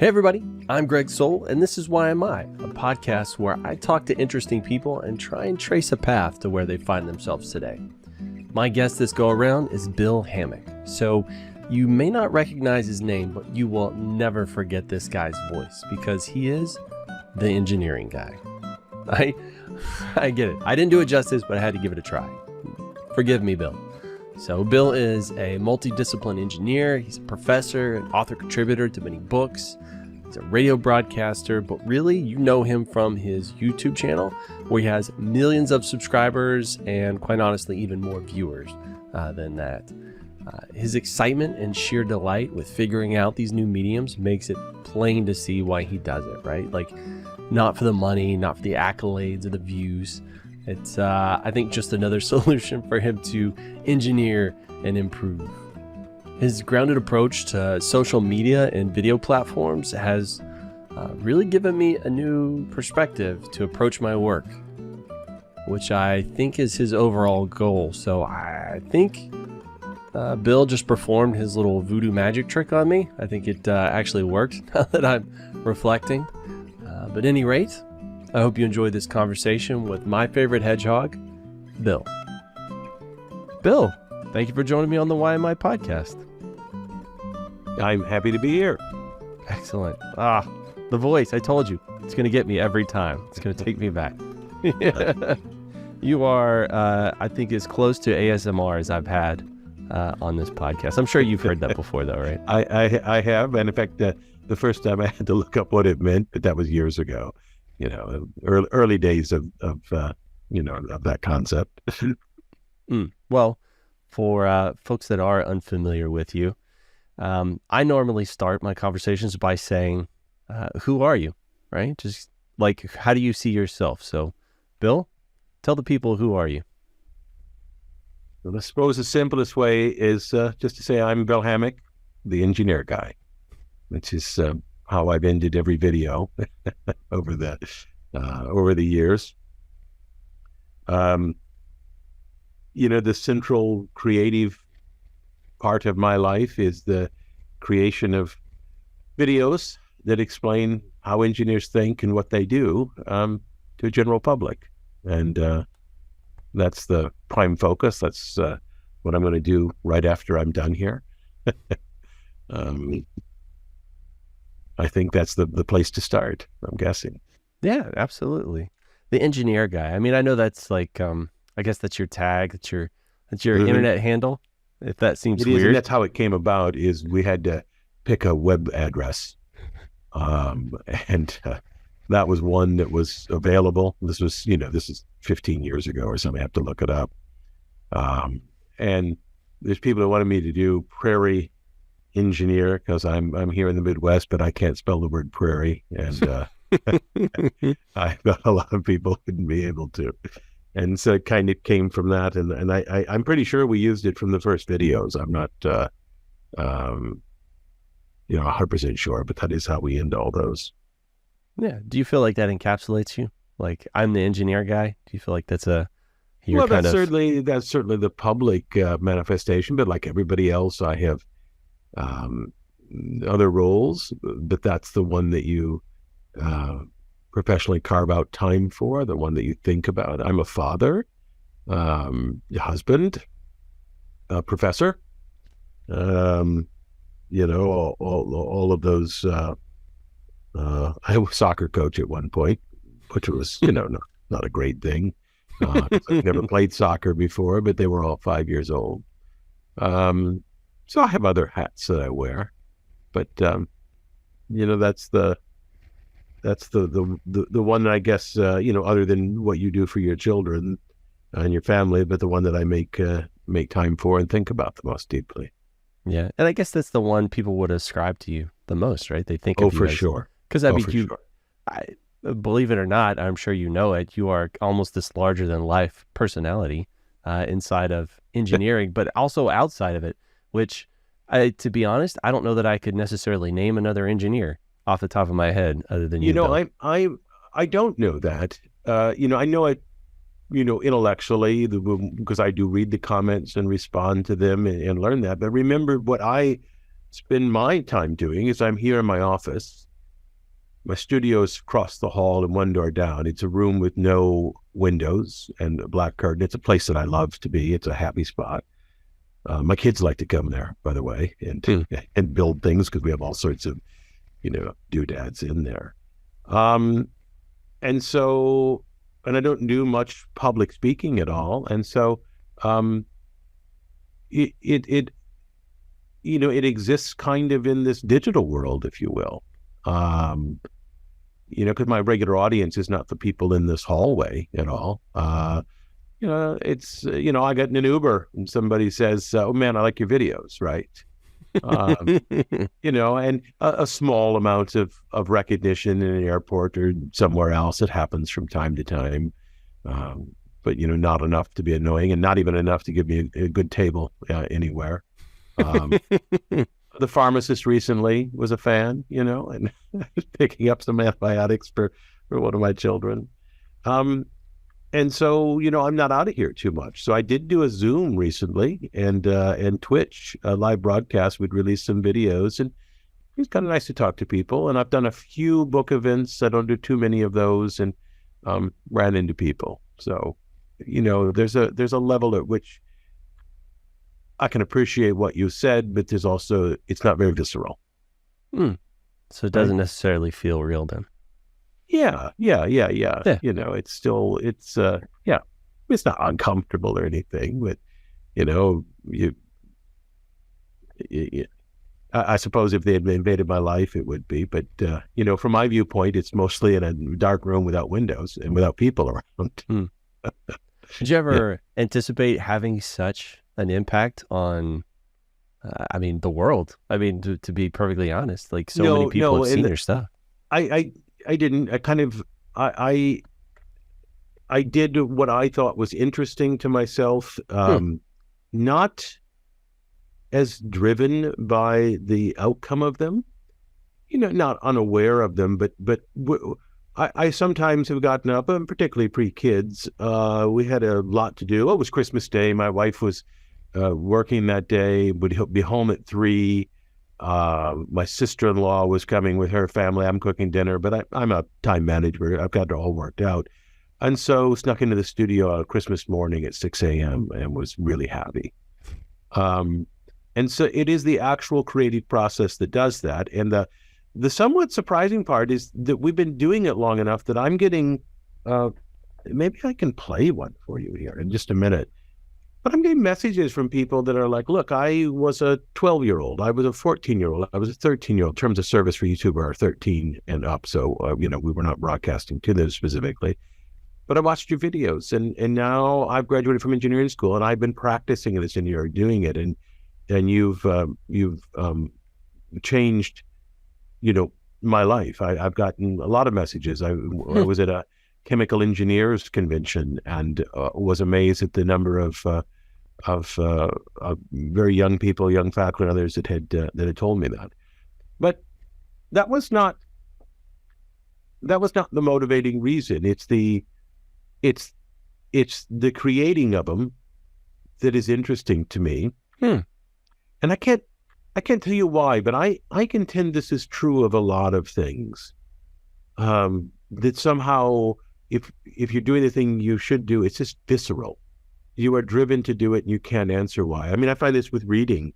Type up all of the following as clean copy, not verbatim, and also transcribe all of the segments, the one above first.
Hey everybody, I'm Greg Soul, and this is Why Am I, a podcast where I talk to interesting people and try and trace a path to where they find themselves today. My guest this go around is Bill Hammack. So you may not recognize his name, but you will never forget this guy's voice because he is the engineering guy. I get it. I didn't do it justice, but I had to give it a try. Forgive me, Bill. So Bill is a multidisciplinary engineer. He's a professor, an author contributor to many books. He's a radio broadcaster, but really you know him from his YouTube channel where he has millions of subscribers and quite honestly even more viewers than that. His excitement and sheer delight with figuring out these new mediums makes it plain to see why he does it, right? Like, not for the money, not for the accolades or the views. It's, I think, just another solution for him to engineer and improve. His grounded approach to social media and video platforms has really given me a new perspective to approach my work, which I think is his overall goal. So I think Bill just performed his little voodoo magic trick on me. I think it actually worked now that I'm reflecting. But at any rate, I hope you enjoyed this conversation with my favorite hedgehog, Bill. Bill, thank you for joining me on the Why Am I podcast. I'm happy to be here. Excellent. The voice, I told you, it's going to get me every time. It's going to take me back. You are, I think, as close to ASMR as I've had on this podcast. I'm sure you've heard that before, though, right? I have. And in fact, the first time I had to look up what it meant, but that was years ago. You know, early days of that concept. Well, for folks that are unfamiliar with you, I normally start my conversations by saying, who are you, right? Just like, how do you see yourself? So, Bill, tell the people, who are you? Well, I suppose the simplest way is just to say I'm Bill Hammack, the engineer guy, which is how I've ended every video over the years. The central creative part of my life is the creation of videos that explain how engineers think and what they do to a general public. And that's the prime focus. That's what I'm going to do right after I'm done here. I think that's the place to start, I'm guessing. Yeah, absolutely. The engineer guy. I mean, I know that's like, I guess that's your tag, that's your internet handle, if that seems weird. And that's how it came about, is we had to pick a web address. And that was one that was available. This was, this is 15 years ago or something. I have to look it up. And there's people that wanted me to do prairie engineer because I'm here in the Midwest, but I can't spell the word prairie. And I thought a lot of people wouldn't be able to. And so it kind of came from that. And I'm pretty sure we used it from the first videos. I'm not, 100% sure, but that is how we end all those. Yeah. Do you feel like that encapsulates you? Like, I'm the engineer guy? Do you feel like that's that's certainly the public manifestation, but like everybody else, I have other roles, but that's the one that you professionally carve out time for, the one that you think about. I'm a father, a husband, a professor, all of those. I was a soccer coach at one point, which was, not a great thing. I've never played soccer before, but they were all 5 years old. So I have other hats that I wear, but that's the one that I guess other than what you do for your children and your family, but the one that I make time for and think about the most deeply. Yeah, and I guess that's the one people would ascribe to you the most, right? They think of you for as, sure. Because believe it or not, I'm sure you know it, you are almost this larger than life personality inside of engineering, but also outside of it, which, to be honest, I don't know that I could necessarily name another engineer off the top of my head other than you. I don't know that. I know it, intellectually, because I do read the comments and respond to them and learn that. But remember, what I spend my time doing is I'm here in my office My studio's across the hall and one door down. It's a room with no windows and a black curtain. It's a place that I love to be. It's a happy spot. My kids like to come there, by the way, and build things because we have all sorts of, doodads in there. And so, and I don't do much public speaking at all. And so, it exists kind of in this digital world, if you will. Because my regular audience is not the people in this hallway at all. It's, I get in an Uber and somebody says, oh man, I like your videos, right? And a small amount of recognition in an airport or somewhere else. It happens from time to time. But, not enough to be annoying and not even enough to give me a good table anywhere. The pharmacist recently was a fan, and picking up some antibiotics for one of my children. And so, I'm not out of here too much. So I did do a Zoom recently and Twitch, a live broadcast. We'd release some videos, and it was kind of nice to talk to people. And I've done a few book events. I don't do too many of those, and ran into people. So, there's a level at which I can appreciate what you said, but there's also, it's not very visceral. So it doesn't necessarily feel real then. Yeah. It's still, it's not uncomfortable or anything, but, I suppose if they had invaded my life, it would be. But, from my viewpoint, it's mostly in a dark room without windows and without people around. Did you ever anticipate having such an impact on, the world? To be perfectly honest, like many people have seen your stuff. I didn't. I did what I thought was interesting to myself, not as driven by the outcome of them, not unaware of them, but I sometimes have gotten up, and particularly pre-kids, we had a lot to do. It was Christmas Day. My wife was working that day, would be home at 3. My sister-in-law was coming with her family. I'm cooking dinner, but I'm a time manager. I've got it all worked out. And so snuck into the studio on Christmas morning at 6 a.m. and was really happy. And so it is the actual creative process that does that. And the somewhat surprising part is that we've been doing it long enough that I'm getting, maybe I can play one for you here in just a minute. But I'm getting messages from people that are like, look, I was a 12-year-old. I was a 14-year-old. I was a 13-year-old. Terms of service for YouTube are 13 and up. So, we were not broadcasting to them specifically. But I watched your videos, and now I've graduated from engineering school, and I've been practicing this, and you're doing it. And you've changed, my life. I've gotten a lot of messages. I was at a chemical engineers convention and was amazed at the number of very young people, young faculty, and others that had told me that. But that was not the motivating reason. It's the creating of them that is interesting to me. And I can't tell you why, but I contend this is true of a lot of things. That somehow, if you're doing the thing you should do, it's just visceral. You are driven to do it and you can't answer why. I find this with reading.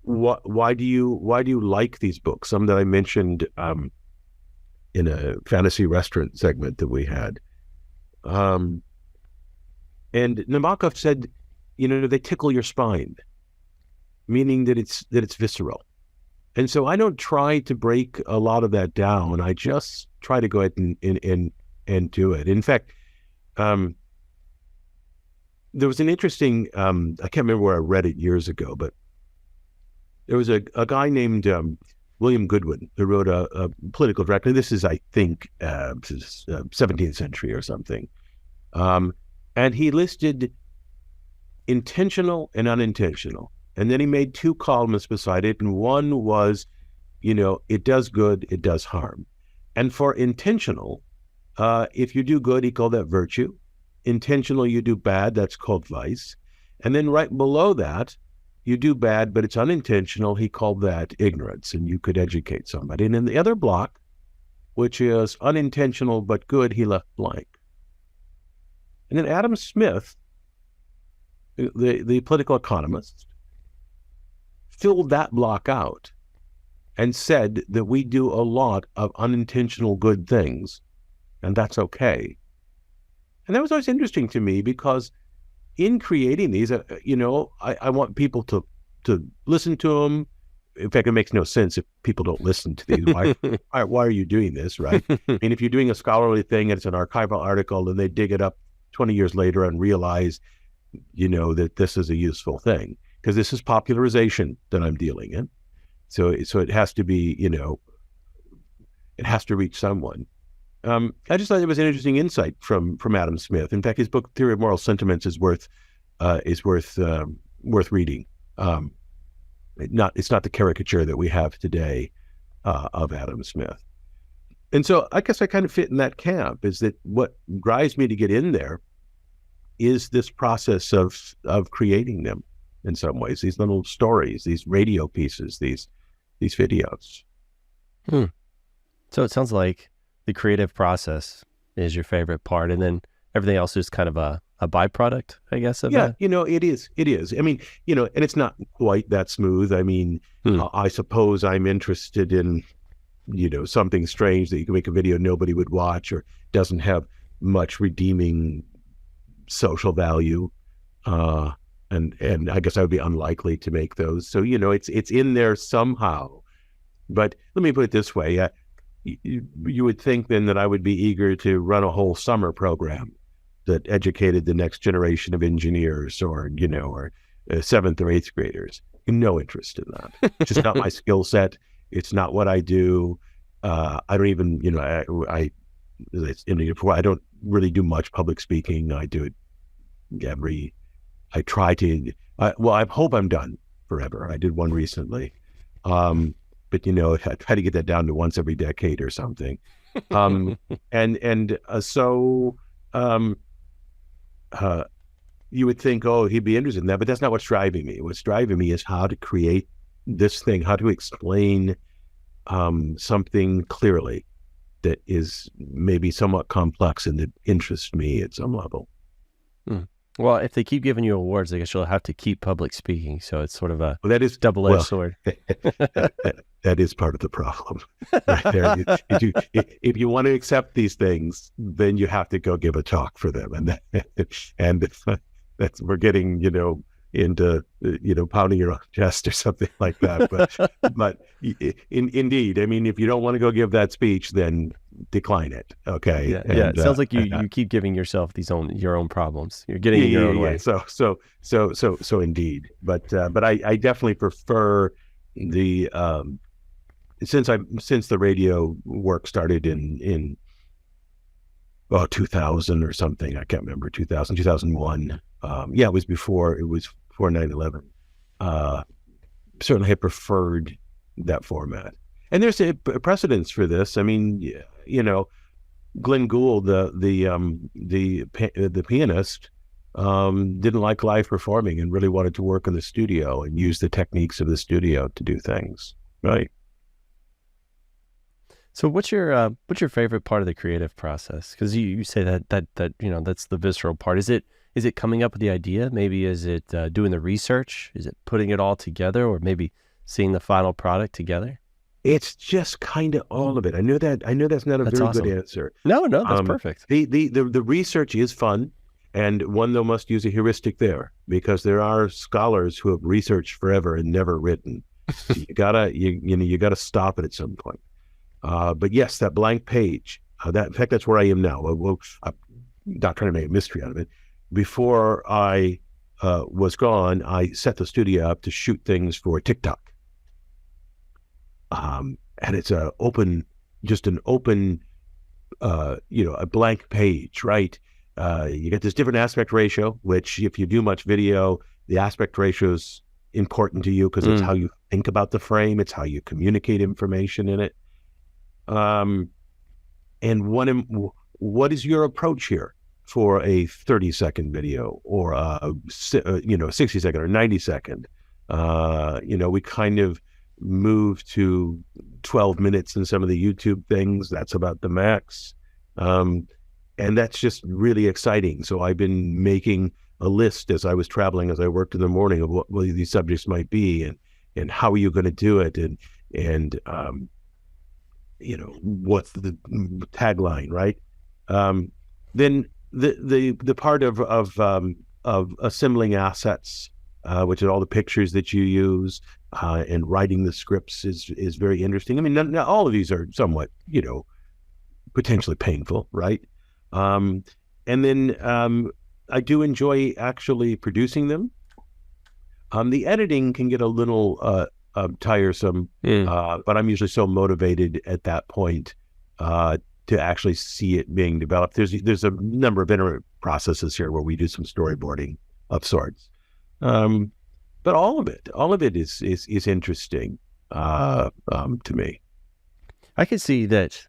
Why do you like these books? Some that I mentioned in a fantasy restaurant segment that we had. And Nabokov said, they tickle your spine, meaning that it's visceral. And so I don't try to break a lot of that down. I just try to go ahead and do it. In fact, there was an interesting, I can't remember where I read it years ago, but there was a guy named William Goodwin who wrote a political directory. This is, I think, 17th century or something. And he listed intentional and unintentional. And then he made 2 columns beside it. And one was, it does good, it does harm. And for intentional, if you do good, he called that virtue. Intentional, you do bad, that's called vice. And then right below that, you do bad, but it's unintentional. He called that ignorance, and you could educate somebody. And in the other block, which is unintentional but good, he left blank. And then Adam Smith, the political economist, filled that block out and said that we do a lot of unintentional good things, and that's okay. And that was always interesting to me, because in creating these, I want people to listen to them. In fact, it makes no sense if people don't listen to these. Why are you doing this, right? I mean, if you're doing a scholarly thing and it's an archival article and they dig it up 20 years later and realize, that this is a useful thing, because this is popularization that I'm dealing in. So it has to be, it has to reach someone. I just thought it was an interesting insight from Adam Smith. In fact, his book Theory of Moral Sentiments is worth reading. It's not the caricature that we have today of Adam Smith. And so I guess I kind of fit in that camp, is that what drives me to get in there is this process of creating them in some ways, these little stories, these radio pieces, these videos. So it sounds like the creative process is your favorite part, and then everything else is kind of a byproduct, I guess, of that? It is. I mean, and it's not quite that smooth. I mean, I suppose I'm interested in, something strange that you can make a video nobody would watch, or doesn't have much redeeming social value. And I guess I would be unlikely to make those. So, it's in there somehow. But let me put it this way. You would think then that I would be eager to run a whole summer program that educated the next generation of engineers, or seventh or eighth graders. No interest in that. It's just not my skill set. It's not what I do. I don't even, I don't really do much public speaking. I do it I try to, I hope I'm done forever. I did one recently. But I try to get that down to once every decade or something. You would think, oh, he'd be interested in that, but that's not what's driving me. What's driving me is how to create this thing, how to explain something clearly that is maybe somewhat complex and that interests me at some level. Well, if they keep giving you awards, I guess you'll have to keep public speaking. So it's sort of a double-edged sword. That is part of the problem. Right there. If you want to accept these things, then you have to go give a talk for them, and that's we're getting into pounding your own chest or something like that. But indeed, I mean, if you don't want to go give that speech, then decline it. Okay. Yeah. It sounds like you keep giving yourself your own problems. You're getting in your own way. So indeed. But I definitely prefer the since the radio work started in 2000 or something. I can't remember, 2001. It was before 9/11. Certainly I preferred that format. And there's a precedence for this. I mean, Glenn Gould, the pianist, didn't like live performing and really wanted to work in the studio and use the techniques of the studio to do things. Right. So what's your favorite part of the creative process? Because you say that that's the visceral part. Is it coming up with the idea? Maybe is it doing the research? Is it putting it all together, or maybe seeing the final product together? It's just kind of all of it. I know that's not a very awesome. good answer. No, that's perfect. The research is fun, and one though must use a heuristic there, because there are scholars who have researched forever and never written. you gotta stop it at some point. But yes, that blank page. In fact, that's where I am now. I'm not trying to make a mystery out of it. Before I was gone, I set the studio up to shoot things for TikTok. And it's a blank page, right? You get this different aspect ratio, which if you do much video, the aspect ratio is important to you because it's how you think about the frame. It's how you communicate information in it. And what is your approach here for a 30-second video or a 60-second or 90-second? We kind of moved to 12 minutes in some of the YouTube things. That's about the max. And that's just really exciting. So I've been making a list as I was traveling, as I worked in the morning, of what these subjects might be, and how are you going to do it, and what's the tagline, right? Then the part of assembling assets, which is all the pictures that you use, and writing the scripts is very interesting. I mean, not all of these are somewhat, potentially painful, right? And then I do enjoy actually producing them. The editing can get a little tiresome, but I'm usually so motivated at that point to actually see it being developed. There's a number of inner processes here where we do some storyboarding of sorts, but all of it is interesting to me. I can see that.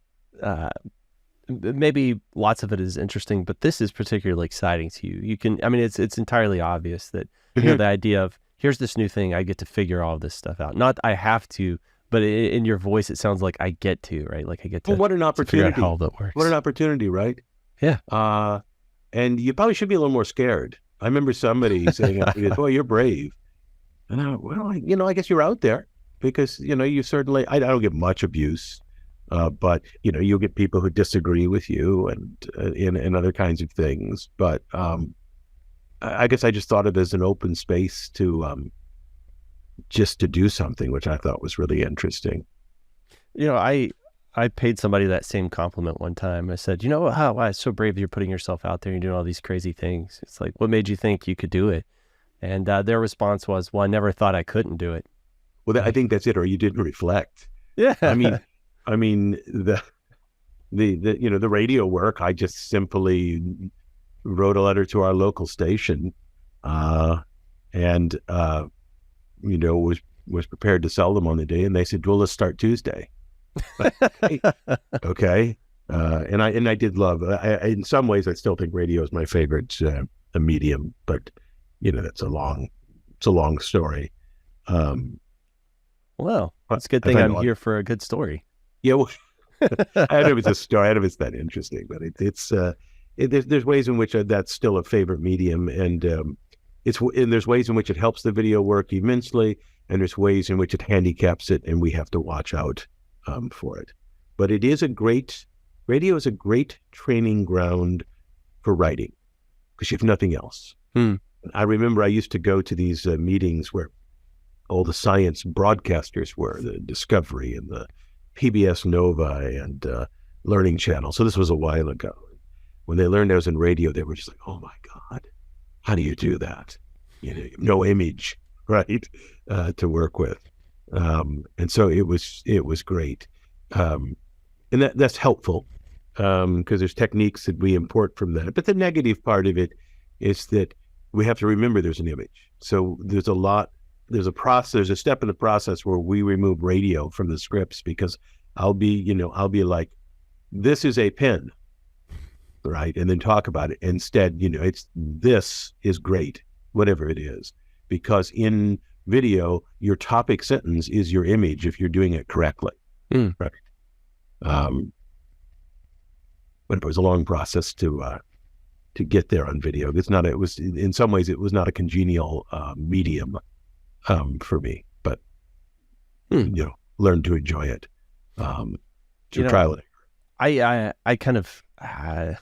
Maybe lots of it is interesting, but this is particularly exciting to you. It's entirely obvious that, the idea of, here's this new thing, I get to figure all this stuff out. Not I have to, but in your voice, it sounds like I get to, right? Like I get to, what an opportunity. To figure out how that works. What an opportunity, right? Yeah. And you probably should be a little more scared. I remember somebody saying, boy, you're brave. And I guess you're out there because, you certainly, I don't get much abuse. But you'll get people who disagree with you and other kinds of things. But I guess I just thought of it as an open space to just to do something, which I thought was really interesting. I paid somebody that same compliment one time. I said, wow, it's so brave you're putting yourself out there and doing all these crazy things. It's like, what made you think you could do it? And their response was, well, I never thought I couldn't do it. Well, I think that's it. Or you didn't reflect. Yeah. I mean, the radio work, I just simply wrote a letter to our local station, and was prepared to sell them on the day, and they said, well, let's start Tuesday. Okay. And I did love, in some ways, I still think radio is my favorite medium, but it's a long story. Well, it's a good thing I'm here for a good story. Yeah, well, I don't know if it's a story. I don't know if it's that interesting, but there's ways in which that's still a favorite medium, and there's ways in which it helps the video work immensely, and there's ways in which it handicaps it, and we have to watch out for it. But radio is a great training ground for writing because you have nothing else. I remember I used to go to these meetings where all the science broadcasters were, the Discovery and the PBS Nova and Learning Channel. So this was a while ago. When they learned I was in radio, they were just like, oh my God, how do you do that? No image, right, to work with. And so it was great. And that's helpful because there's techniques that we import from that. But the negative part of it is that we have to remember there's an image. So there's a step in the process where we remove radio from the scripts because I'll be like, this is a pen, right? And then talk about it. Instead, this is great, whatever it is, because in video, your topic sentence is your image if you're doing it correctly, right? But it was a long process to get there on video. In some ways, it was not a congenial medium for me, but learn to enjoy it. Trial it. I kind of I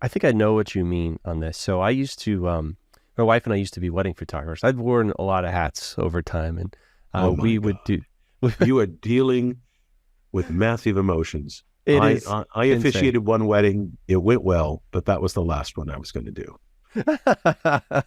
think I know what you mean on this. So I used to my wife and I used to be wedding photographers. I've worn a lot of hats over time, and we would do. You are dealing with massive emotions. I officiated one wedding. It went well, but that was the last one I was going to do.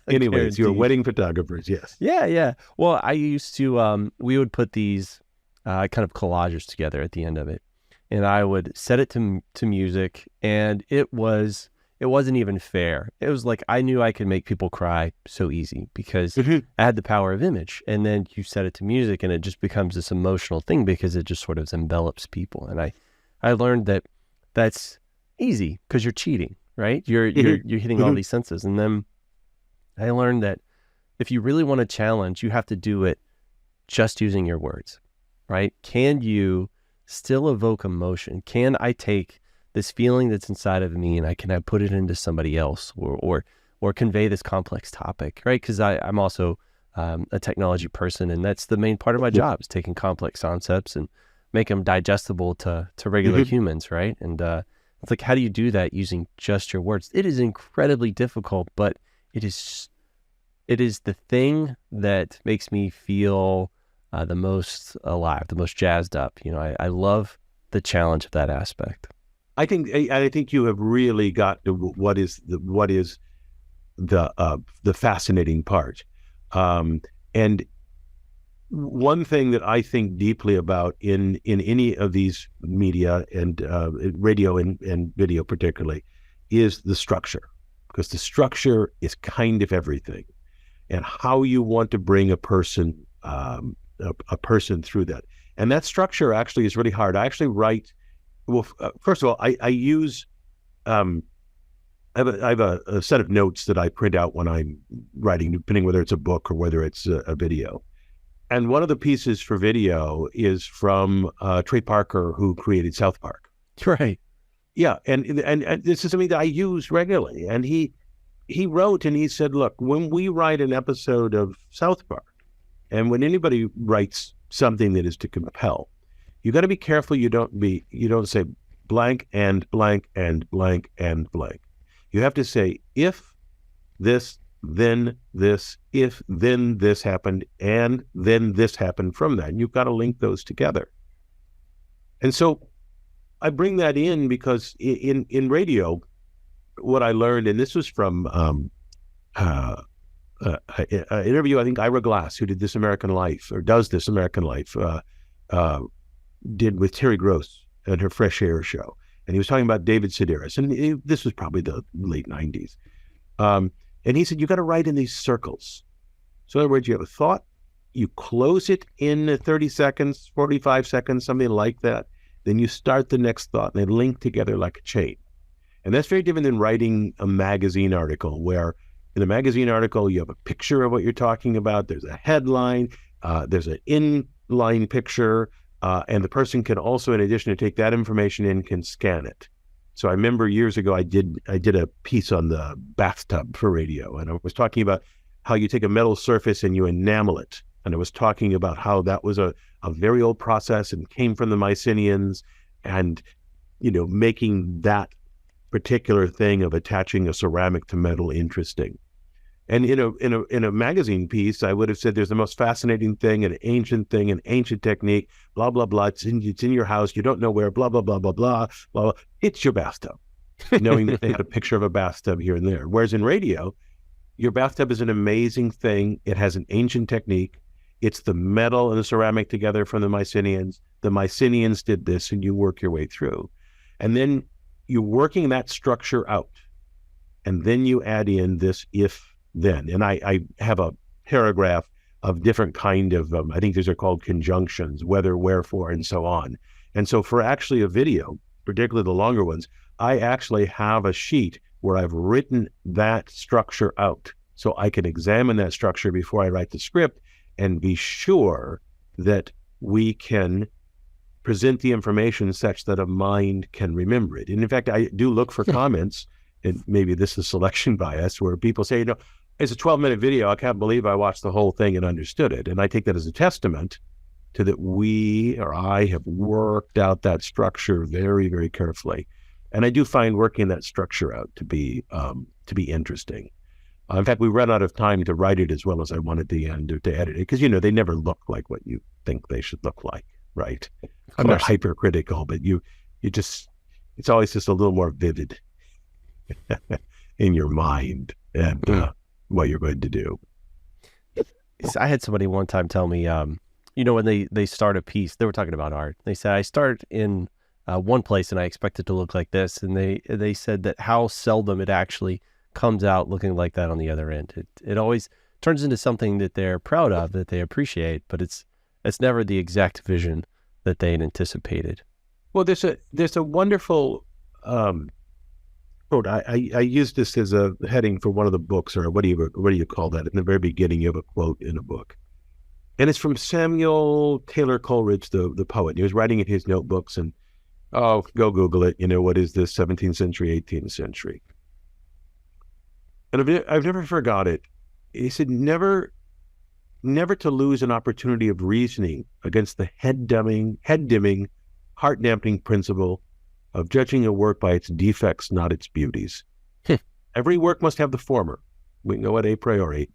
Anyways, you're wedding photographers, yes. Yeah. Well, I used to, we would put these kind of collages together at the end of it, and I would set it to music, and it wasn't even fair. It was like I knew I could make people cry so easy because I had the power of image, and then you set it to music, and it just becomes this emotional thing because it just sort of envelops people. And I learned that that's easy because you're cheating. Right? You're hitting all these senses. And then I learned that if you really want to challenge, you have to do it just using your words, right? Can you still evoke emotion? Can I take this feeling that's inside of me and can I put it into somebody else or convey this complex topic, right? Because I'm also a technology person, and that's the main part of my job is taking complex concepts and make them digestible to regular humans, right? And it's like, how do you do that using just your words? It is incredibly difficult, but it is the thing that makes me feel the most alive, the most jazzed up. I love the challenge of that aspect. I think you have really got to what is the fascinating part. And one thing that I think deeply about in any of these media and radio and video particularly is the structure, because the structure is kind of everything, and how you want to bring a person through that. And that structure actually is really hard. I actually write. Well, first of all, I use. I have a set of notes that I print out when I'm writing, depending whether it's a book or whether it's a video. And one of the pieces for video is from Trey Parker, who created South Park. Right. Yeah, and this is something that I use regularly. And he wrote and he said, look, when we write an episode of South Park, and when anybody writes something that is to compel, you got to be careful you don't say blank and blank and blank and blank. You have to say, if this, then this, if then this happened, and then this happened from that. And you've got to link those together. And so I bring that in because in radio, what I learned, and this was from an interview, I think Ira Glass, who did This American Life, or does This American Life, did with Terry Gross and her Fresh Air show. And he was talking about David Sedaris, and this was probably the late 90s. And he said, you got to write in these circles. So in other words, you have a thought, you close it in 30 seconds, 45 seconds, something like that. Then you start the next thought, and they link together like a chain. And that's very different than writing a magazine article, where in a magazine article, you have a picture of what you're talking about. There's a headline, there's an inline picture, and the person can also, in addition to take that information in, can scan it. So I remember years ago, I did a piece on the bathtub for radio, and I was talking about how you take a metal surface and you enamel it. And I was talking about how that was a very old process and came from the Mycenaeans, and, making that particular thing of attaching a ceramic to metal interesting. And in a magazine piece, I would have said there's the most fascinating thing, an ancient technique, blah, blah, blah. It's in your house. You don't know where, blah, blah, blah, blah, blah, blah. It's your bathtub, knowing that they had a picture of a bathtub here and there. Whereas in radio, your bathtub is an amazing thing. It has an ancient technique. It's the metal and the ceramic together from the Mycenaeans. The Mycenaeans did this, and you work your way through. And then you're working that structure out. And then you add in this if, then. And I have a paragraph of different kind of, I think these are called conjunctions, whether, wherefore, and so on. And so for actually a video, particularly the longer ones, I actually have a sheet where I've written that structure out. So I can examine that structure before I write the script and be sure that we can present the information such that a mind can remember it. And in fact, I do look for comments, and maybe this is selection bias, where people say, it's a 12-minute video. I can't believe I watched the whole thing and understood it. And I take that as a testament to that I have worked out that structure very, very carefully. And I do find working that structure out to be interesting. In fact, we ran out of time to write it as well as I wanted to end or to edit it, because, they never look like what you think they should look like, right? I'm not hypercritical, but it's always just a little more vivid in your mind and what you're going to do. I had somebody one time tell me, when they start a piece, they were talking about art. They said, I start in one place and I expect it to look like this. And they said that how seldom it actually comes out looking like that on the other end. It always turns into something that they're proud of, that they appreciate, but it's never the exact vision that they had anticipated. Well, there's a wonderful quote. I used this as a heading for one of the books, or what do you call that? In the very beginning, you have a quote in a book, and it's from Samuel Taylor Coleridge, the poet. He was writing in his notebooks, and go Google it. What is this? 17th century, 18th century, and I've never forgot it. He said, never to lose an opportunity of reasoning against the head-dimming, heart-dampening principle of judging a work by its defects, not its beauties. Every work must have the former, we know it a priori,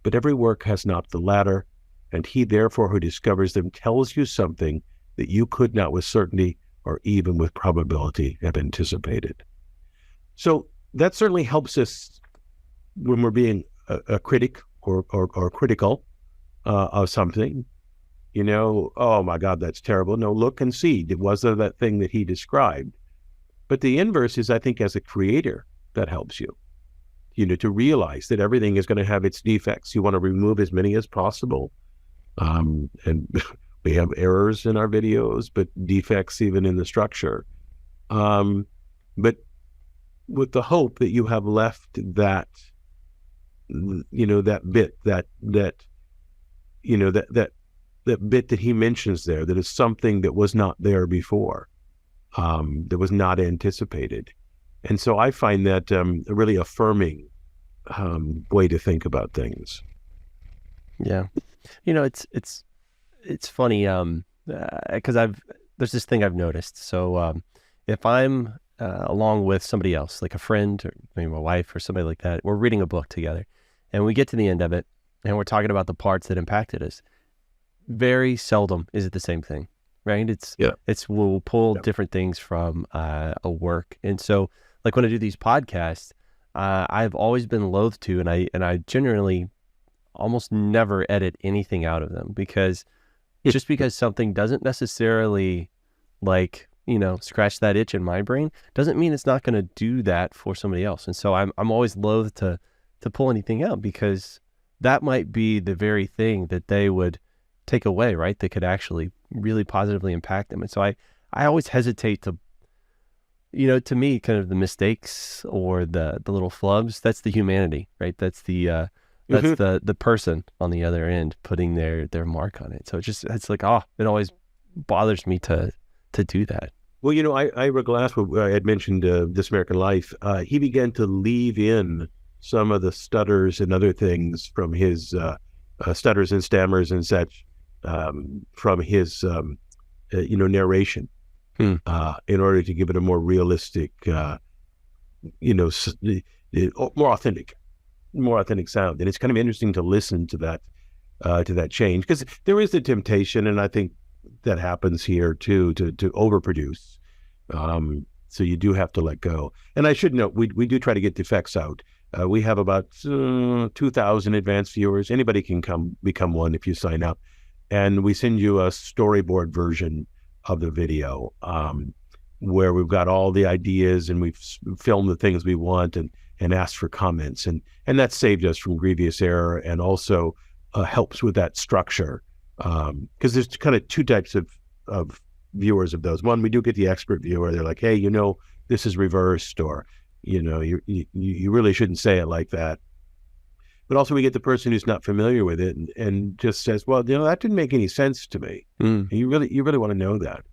but every work has not the latter, and he therefore who discovers them tells you something that you could not with certainty or even with probability have anticipated. So that certainly helps us when we're being a critic or critical of something. Oh my God, that's terrible. No, look and see. Was there that thing that he described? But the inverse is, I think, as a creator, that helps you, to realize that everything is going to have its defects. You want to remove as many as possible. And we have errors in our videos, but defects even in the structure. But with the hope that you have left that, that bit, that bit that he mentions there, that is something that was not there before, that was not anticipated. And so I find that a really affirming way to think about things. Yeah. It's funny, because there's this thing I've noticed. So if I'm along with somebody else, like a friend or maybe my wife or somebody like that, we're reading a book together and we get to the end of it and we're talking about the parts that impacted us. Very seldom is it the same thing, right? We'll pull different things from a work. And so like when I do these podcasts, I've always been loath to, and I generally almost never edit anything out of them, because just because something doesn't necessarily scratch that itch in my brain doesn't mean it's not going to do that for somebody else. And so I'm always loath to pull anything out, because that might be the very thing that they would take away, right? That could actually really positively impact them. And so I always hesitate to, to me, kind of the mistakes or the little flubs, that's the humanity, right? That's the the person on the other end putting their mark on it. So it's like, it always bothers me to do that. Well, Ira Glass, I had mentioned This American Life. He began to leave in some of the stutters and other things from his stutters and stammers and such from his narration in order to give it a more realistic, more authentic sound. And it's kind of interesting to listen to that change, because there is the temptation, and I think that happens here too, to overproduce. So you do have to let go. And I should note, we do try to get defects out. We have about 2,000 advanced viewers. Anybody can become one if you sign up. And we send you a storyboard version of the video where we've got all the ideas and we've filmed the things we want and asked for comments. And that saved us from grievous error, and also helps with that structure. Because there's kind of two types of viewers of those. One, we do get the expert viewer. They're like, hey, this is reversed, or, you really shouldn't say it like that. But also we get the person who's not familiar with it and just says, well, that didn't make any sense to me. And you really want to know that.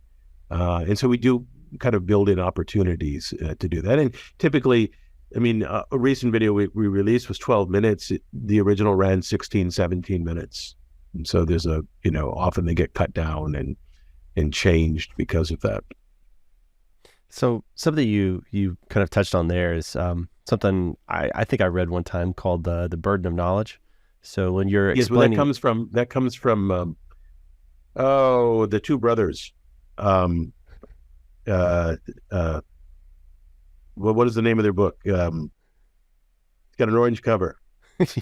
And so we do kind of build in opportunities to do that. And typically, a recent video we released was 12 minutes. The original ran 16, 17 minutes. And so there's often they get cut down and changed because of that. So something you kind of touched on there is something I think I read one time called the burden of knowledge. So when you're explaining, that comes from the two brothers. What is the name of their book? It's got an orange cover.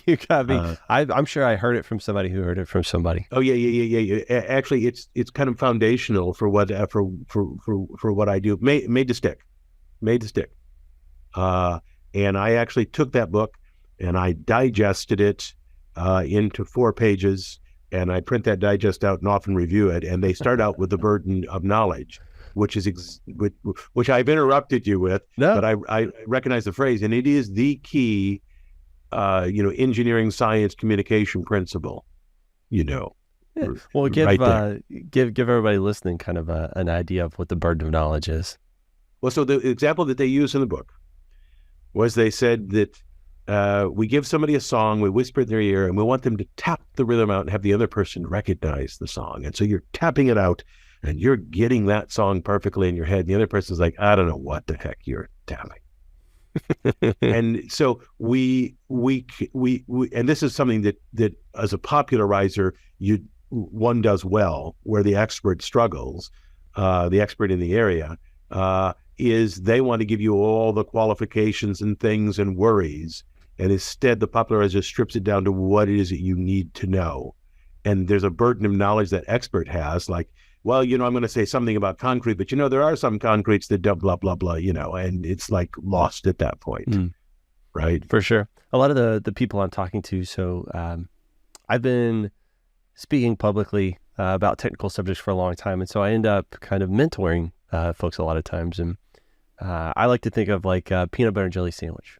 You got me. I'm sure I heard it from somebody who heard it from somebody. Oh yeah. Actually, it's kind of foundational for what for what I do. Made to stick. And I actually took that book and I digested it into 4 pages, and I print that digest out and often review it. And they start out with the burden of knowledge. which I've interrupted you with, No. but I recognize the phrase, and it is the key, engineering science communication principle. Yeah. Well, give right give everybody listening kind of an idea of what the burden of knowledge is. Well, so the example that they use in the book was they said that we give somebody a song, we whisper in their ear, and we want them to tap the rhythm out and have the other person recognize the song. And so you're tapping it out, and you're getting that song perfectly in your head. And the other person's like, I don't know what the heck you're tapping. And so we and this is something that as a popularizer, one does well, where the expert struggles, the expert in the area, is they want to give you all the qualifications and things and worries. And instead, the popularizer strips it down to what it is that you need to know. And there's a burden of knowledge that expert has, like, well, I'm going to say something about concrete, but there are some concretes that don't blah, blah, blah, and it's like lost at that point. Right? For sure. A lot of the people I'm talking to, so I've been speaking publicly about technical subjects for a long time. And so I end up kind of mentoring folks a lot of times. And I like to think of like a peanut butter and jelly sandwich.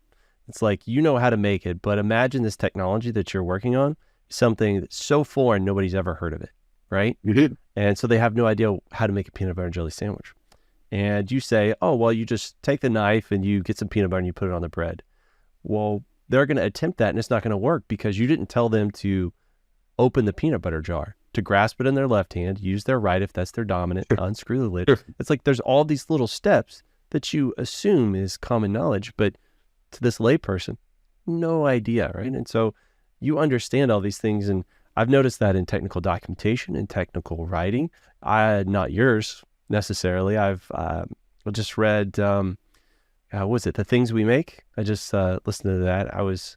It's like, you know how to make it, but imagine this technology that you're working on, something that's so foreign, nobody's ever heard of it, right? You did. And so they have no idea how to make a peanut butter and jelly sandwich. And you say, oh, well, you just take the knife and you get some peanut butter and you put it on the bread. Well, they're going to attempt that and it's not going to work because you didn't tell them to open the peanut butter jar, to grasp it in their left hand, use their right if that's their dominant, unscrew the lid. It's like there's all these little steps that you assume is common knowledge, but to this layperson, no idea, right? And so you understand all these things, and I've noticed that in technical documentation and technical writing. Not yours necessarily. I've just read, what was it? The Things We Make. I just listened to that. I was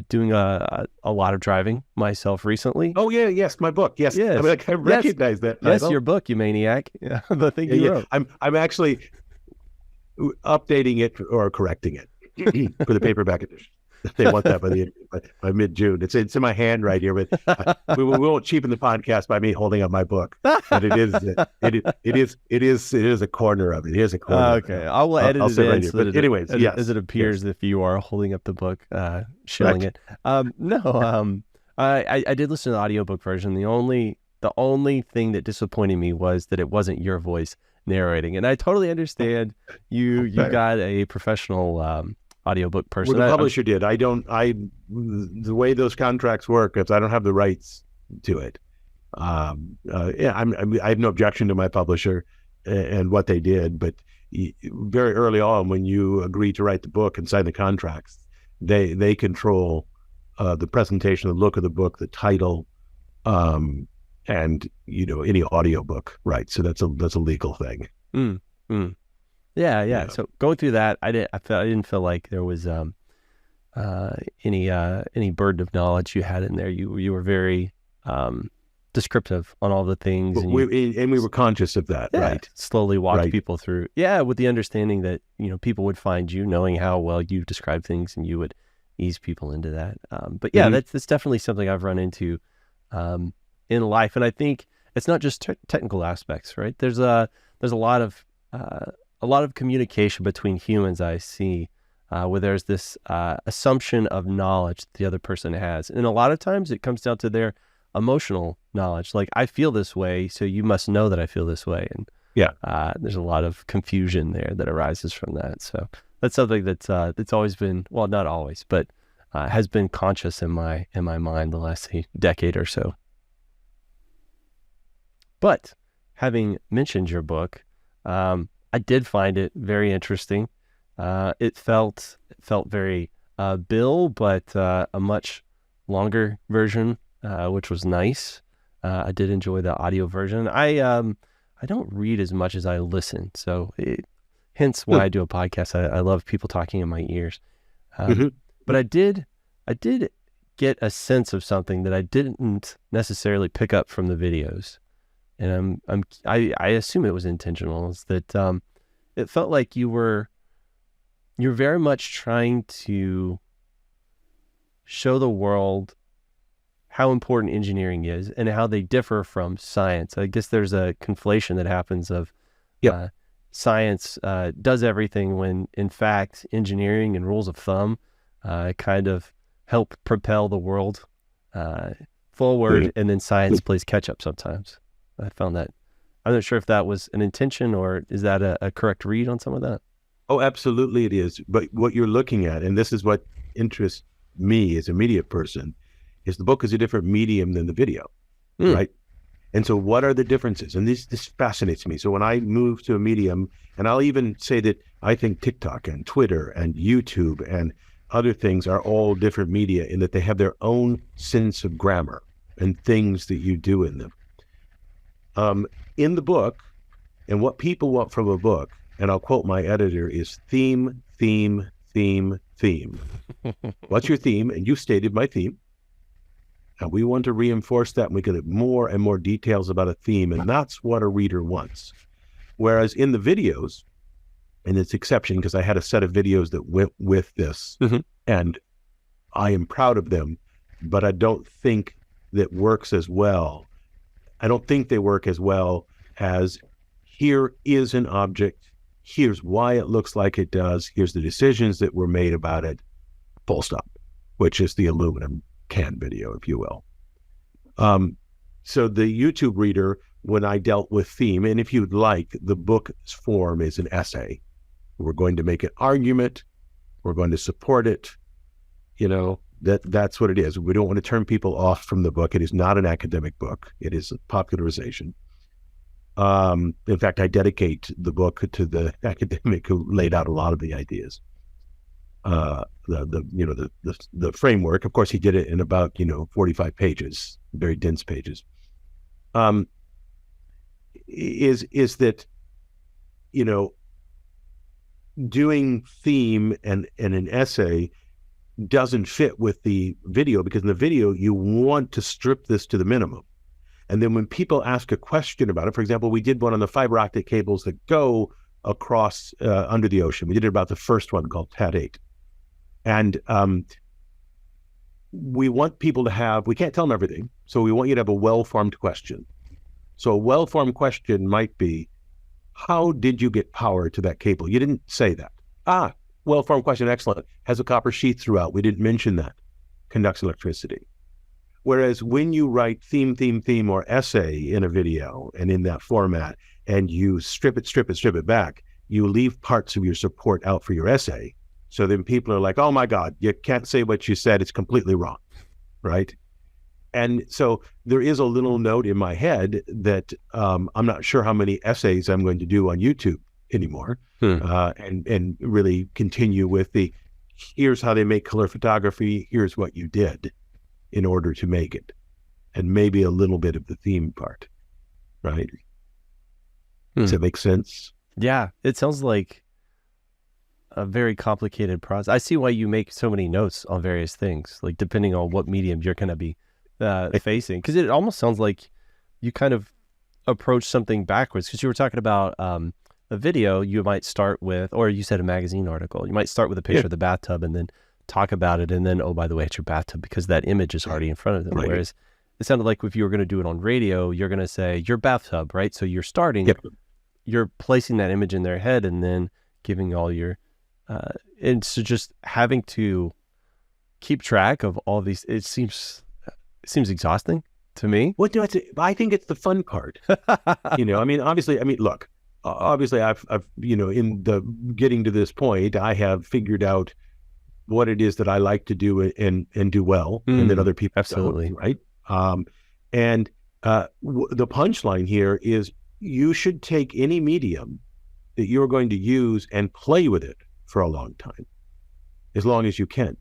doing a lot of driving myself recently. Oh yeah, yes, my book. Yes, yes. I recognize that. Yes, your book, you maniac. Yeah, the thing you wrote. I'm actually updating it or correcting it for the paperback edition. They want that by mid-June. It's in my hand right here, but we won't cheapen the podcast by me holding up my book. But it is a corner of it. It is a corner. Okay, I will edit it in right so that anyways, yes, as it appears if you are holding up the book, showing Correct. it. I did listen to the audiobook version. The only thing that disappointed me was that it wasn't your voice narrating, and I totally understand you got a professional audiobook person. Well, the publisher did. The way those contracts work, is I don't have the rights to it. I have no objection to my publisher and what they did, but very early on, when you agree to write the book and sign the contracts, they control the presentation, the look of the book, the title, and any audiobook, right? So that's a legal thing. Yeah. So going through that, I didn't feel like there was any burden of knowledge you had in there. You were very descriptive on all the things, and we were conscious of that, right? Slowly walked people through, with the understanding that people would find you, knowing how well you describe things, and you would ease people into that. But that's definitely something I've run into in life, and I think it's not just technical aspects, right? There's a lot of communication between humans I see where there's this assumption of knowledge that the other person has. And a lot of times it comes down to their emotional knowledge. Like, I feel this way, so you must know that I feel this way. And there's a lot of confusion there that arises from that. So that's something that's always been, well, not always, but has been conscious in my mind the last decade or so. But having mentioned your book, I did find it very interesting. It felt very Bill, but a much longer version, which was nice. I did enjoy the audio version. I don't read as much as I listen, so hence why I do a podcast. I love people talking in my ears. But I did get a sense of something that I didn't necessarily pick up from the videos. And I assume it was intentional, is that it felt like you're very much trying to show the world how important engineering is and how they differ from science. I guess there's a conflation that happens of science does everything when in fact engineering and rules of thumb kind of help propel the world forward, and then science plays catch up sometimes. I found that. I'm not sure if that was an intention or is that a correct read on some of that? Oh, absolutely it is. But what you're looking at, and this is what interests me as a media person, is the book is a different medium than the video, right? And so what are the differences? And this fascinates me. So when I move to a medium, and I'll even say that I think TikTok and Twitter and YouTube and other things are all different media in that they have their own sense of grammar and things that you do in them. In the book, and what people want from a book, and I'll quote my editor, is theme, theme, theme, theme. What's your theme? And you stated my theme. And we want to reinforce that, and we can have more and more details about a theme, and that's what a reader wants. Whereas in the videos, and it's exception because I had a set of videos that went with this, and I am proud of them, but I don't think that works as well. I don't think they work as well as here is an object, here's why it looks like it does, here's the decisions that were made about it, full stop, which is the aluminum can video, if you will. So the YouTube reader, when I dealt with theme, and if you'd like, the book's form is an essay. We're going to make an argument, we're going to support it, that's what it is. We don't want to turn people off from the book. It is not an academic book. It is a popularization. In fact, I dedicate the book to the academic who laid out a lot of the ideas. The framework, of course, he did it in about 45 pages, very dense pages. Is that doing theme and an essay doesn't fit with the video, because in the video you want to strip this to the minimum. And then when people ask a question about it, for example, we did one on the fiber optic cables that go across under the ocean. We did it about the first one called TAT8. And we want people to have, we can't tell them everything, so we want you to have a well-formed question. So a well-formed question might be, how did you get power to that cable? You didn't say that. Well-formed question, excellent. Has a copper sheath throughout. We didn't mention that. Conducts electricity. Whereas when you write theme, or essay in a video and in that format, and you strip it back, you leave parts of your support out for your essay. So then people are like, oh my God, you can't say what you said. It's completely wrong, right? And so there is a little note in my head that I'm not sure how many essays I'm going to do on YouTube anymore, and really continue with the, here's how they make color photography, here's what you did in order to make it, and maybe a little bit of the theme part, right? Does that make sense? Yeah, it sounds like a very complicated process. I see why you make so many notes on various things, like depending on what medium you're going to be facing, because it almost sounds like you kind of approach something backwards, because you were talking about a video, you might start with, or you said a magazine article, you might start with a picture of the bathtub and then talk about it, and then, oh, by the way, it's your bathtub, because that image is already in front of them. Right. Whereas it sounded like if you were going to do it on radio, you're going to say your bathtub, right? So you're starting, you're placing that image in their head and then giving all your, and so just having to keep track of all these, it seems exhausting to me. What do I say? I think it's the fun part. Look, obviously I've in the getting to this point, I have figured out what it is that I like to do and do well, and that other people absolutely don't, right? The punchline here is you should take any medium that you're going to use and play with it for a long time, as long as you can.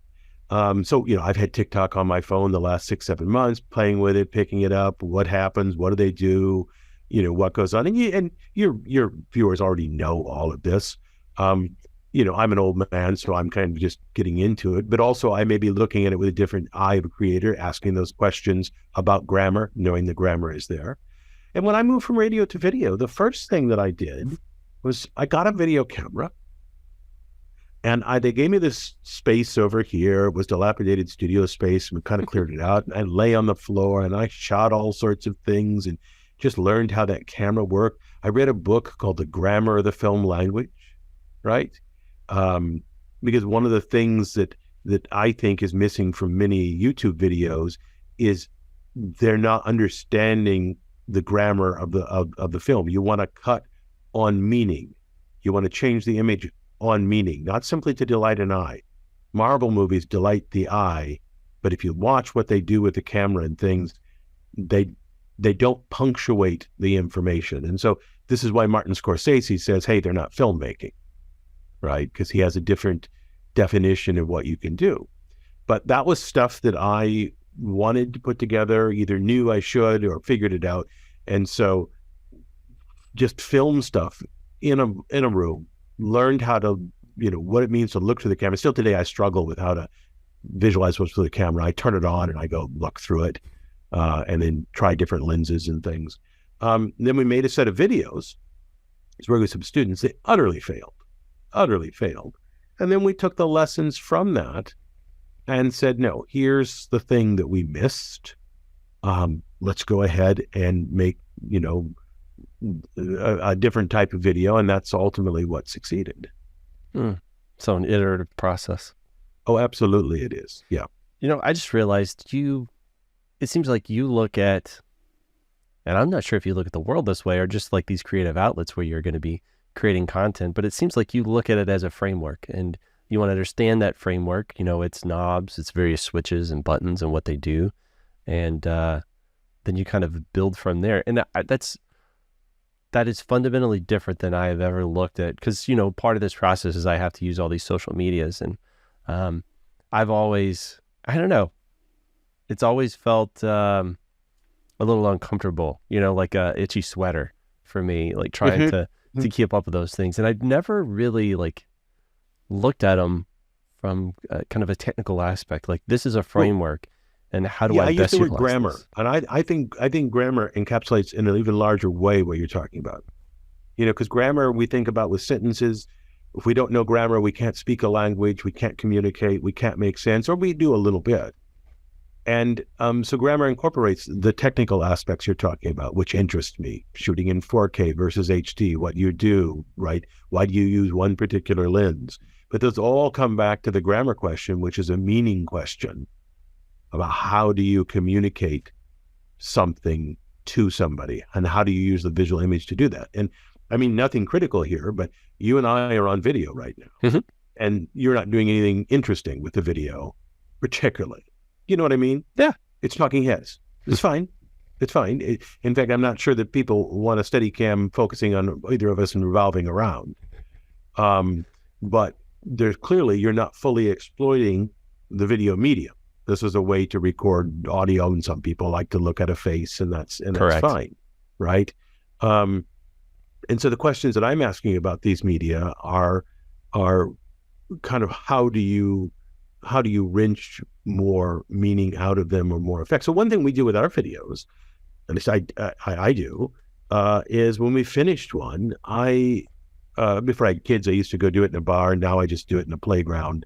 I've had TikTok on my phone the last 6-7 months, playing with it, picking it up. What happens? What do they do? What goes on? And your viewers already know all of this. I'm an old man, so I'm kind of just getting into it. But also, I may be looking at it with a different eye of a creator, asking those questions about grammar, knowing the grammar is there. And when I moved from radio to video, the first thing that I did was I got a video camera. And they gave me this space over here. It was dilapidated studio space, and we kind of cleared it out. And I lay on the floor and I shot all sorts of things and just learned how that camera worked. I read a book called The Grammar of the Film Language, right? Because one of the things that I think is missing from many YouTube videos is they're not understanding the grammar of the film. You want to cut on meaning. You want to change the image on meaning, not simply to delight an eye. Marvel movies delight the eye, but if you watch what they do with the camera and things, they don't punctuate the information. And so this is why Martin Scorsese says, hey, they're not filmmaking, right? Because he has a different definition of what you can do. But that was stuff that I wanted to put together, either knew I should or figured it out. And so just film stuff in a room, learned how to, what it means to look through the camera. Still today, I struggle with how to visualize what's through the camera. I turn it on and I go look through it, and then try different lenses and things. Then we made a set of videos. It's working with some students. They utterly failed. And then we took the lessons from that and said, no, here's the thing that we missed. Let's go ahead and make, a different type of video. And that's ultimately what succeeded. So an iterative process. Oh, absolutely it is. Yeah. I just realized it seems like you look at, and I'm not sure if you look at the world this way or just like these creative outlets where you're going to be creating content, but it seems like you look at it as a framework and you want to understand that framework. It's knobs, it's various switches and buttons and what they do. And then you kind of build from there. And that is fundamentally different than I have ever looked at, because, part of this process is I have to use all these social medias. And I've always, I don't know, it's always felt a little uncomfortable, like a itchy sweater for me, like trying to keep up with those things. And I've never really looked at them from kind of a technical aspect. Like, this is a framework, and how do I best use the word utilize grammar? this? And I think grammar encapsulates in an even larger way what you're talking about. Because grammar we think about with sentences. If we don't know grammar, we can't speak a language, we can't communicate, we can't make sense, or we do a little bit. And so grammar incorporates the technical aspects you're talking about, which interest me. Shooting in 4K versus HD, what you do, right? Why do you use one particular lens? But those all come back to the grammar question, which is a meaning question about how do you communicate something to somebody, and how do you use the visual image to do that? And I mean, nothing critical here, but you and I are on video right now, and you're not doing anything interesting with the video, particularly. You know what I mean? Yeah. It's talking heads. It's fine. It's fine. In fact, I'm not sure that people want a steady cam focusing on either of us and revolving around. But there's clearly, you're not fully exploiting the video medium. This is a way to record audio, and some people like to look at a face, and that's fine, right? And so the questions that I'm asking about these media are kind of how do you wrench more meaning out of them or more effect? So one thing we do with our videos, at least I do, is when we finished one, before I had kids, I used to go do it in a bar, and now I just do it in a playground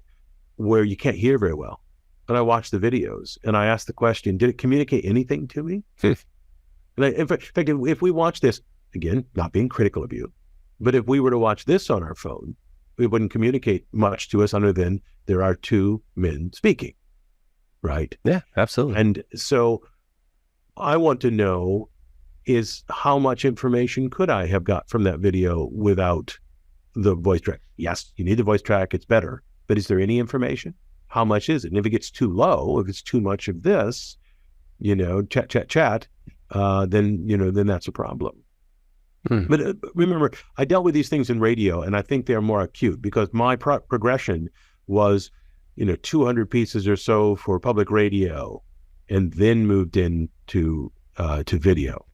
where you can't hear very well. And I watch the videos and I ask the question, did it communicate anything to me? And in fact, if we watch this, again, not being critical of you, but if we were to watch this on our phone, it wouldn't communicate much to us other than there are two men speaking, right? Yeah, absolutely. And so I want to know is how much information could I have got from that video without the voice track? Yes, you need the voice track, it's better, but is there any information? How much is it? And if it gets too low, if it's too much of this, chat, then that's a problem. But remember, I dealt with these things in radio, and I think they're more acute because my progression was, 200 pieces or so for public radio, and then moved into to video,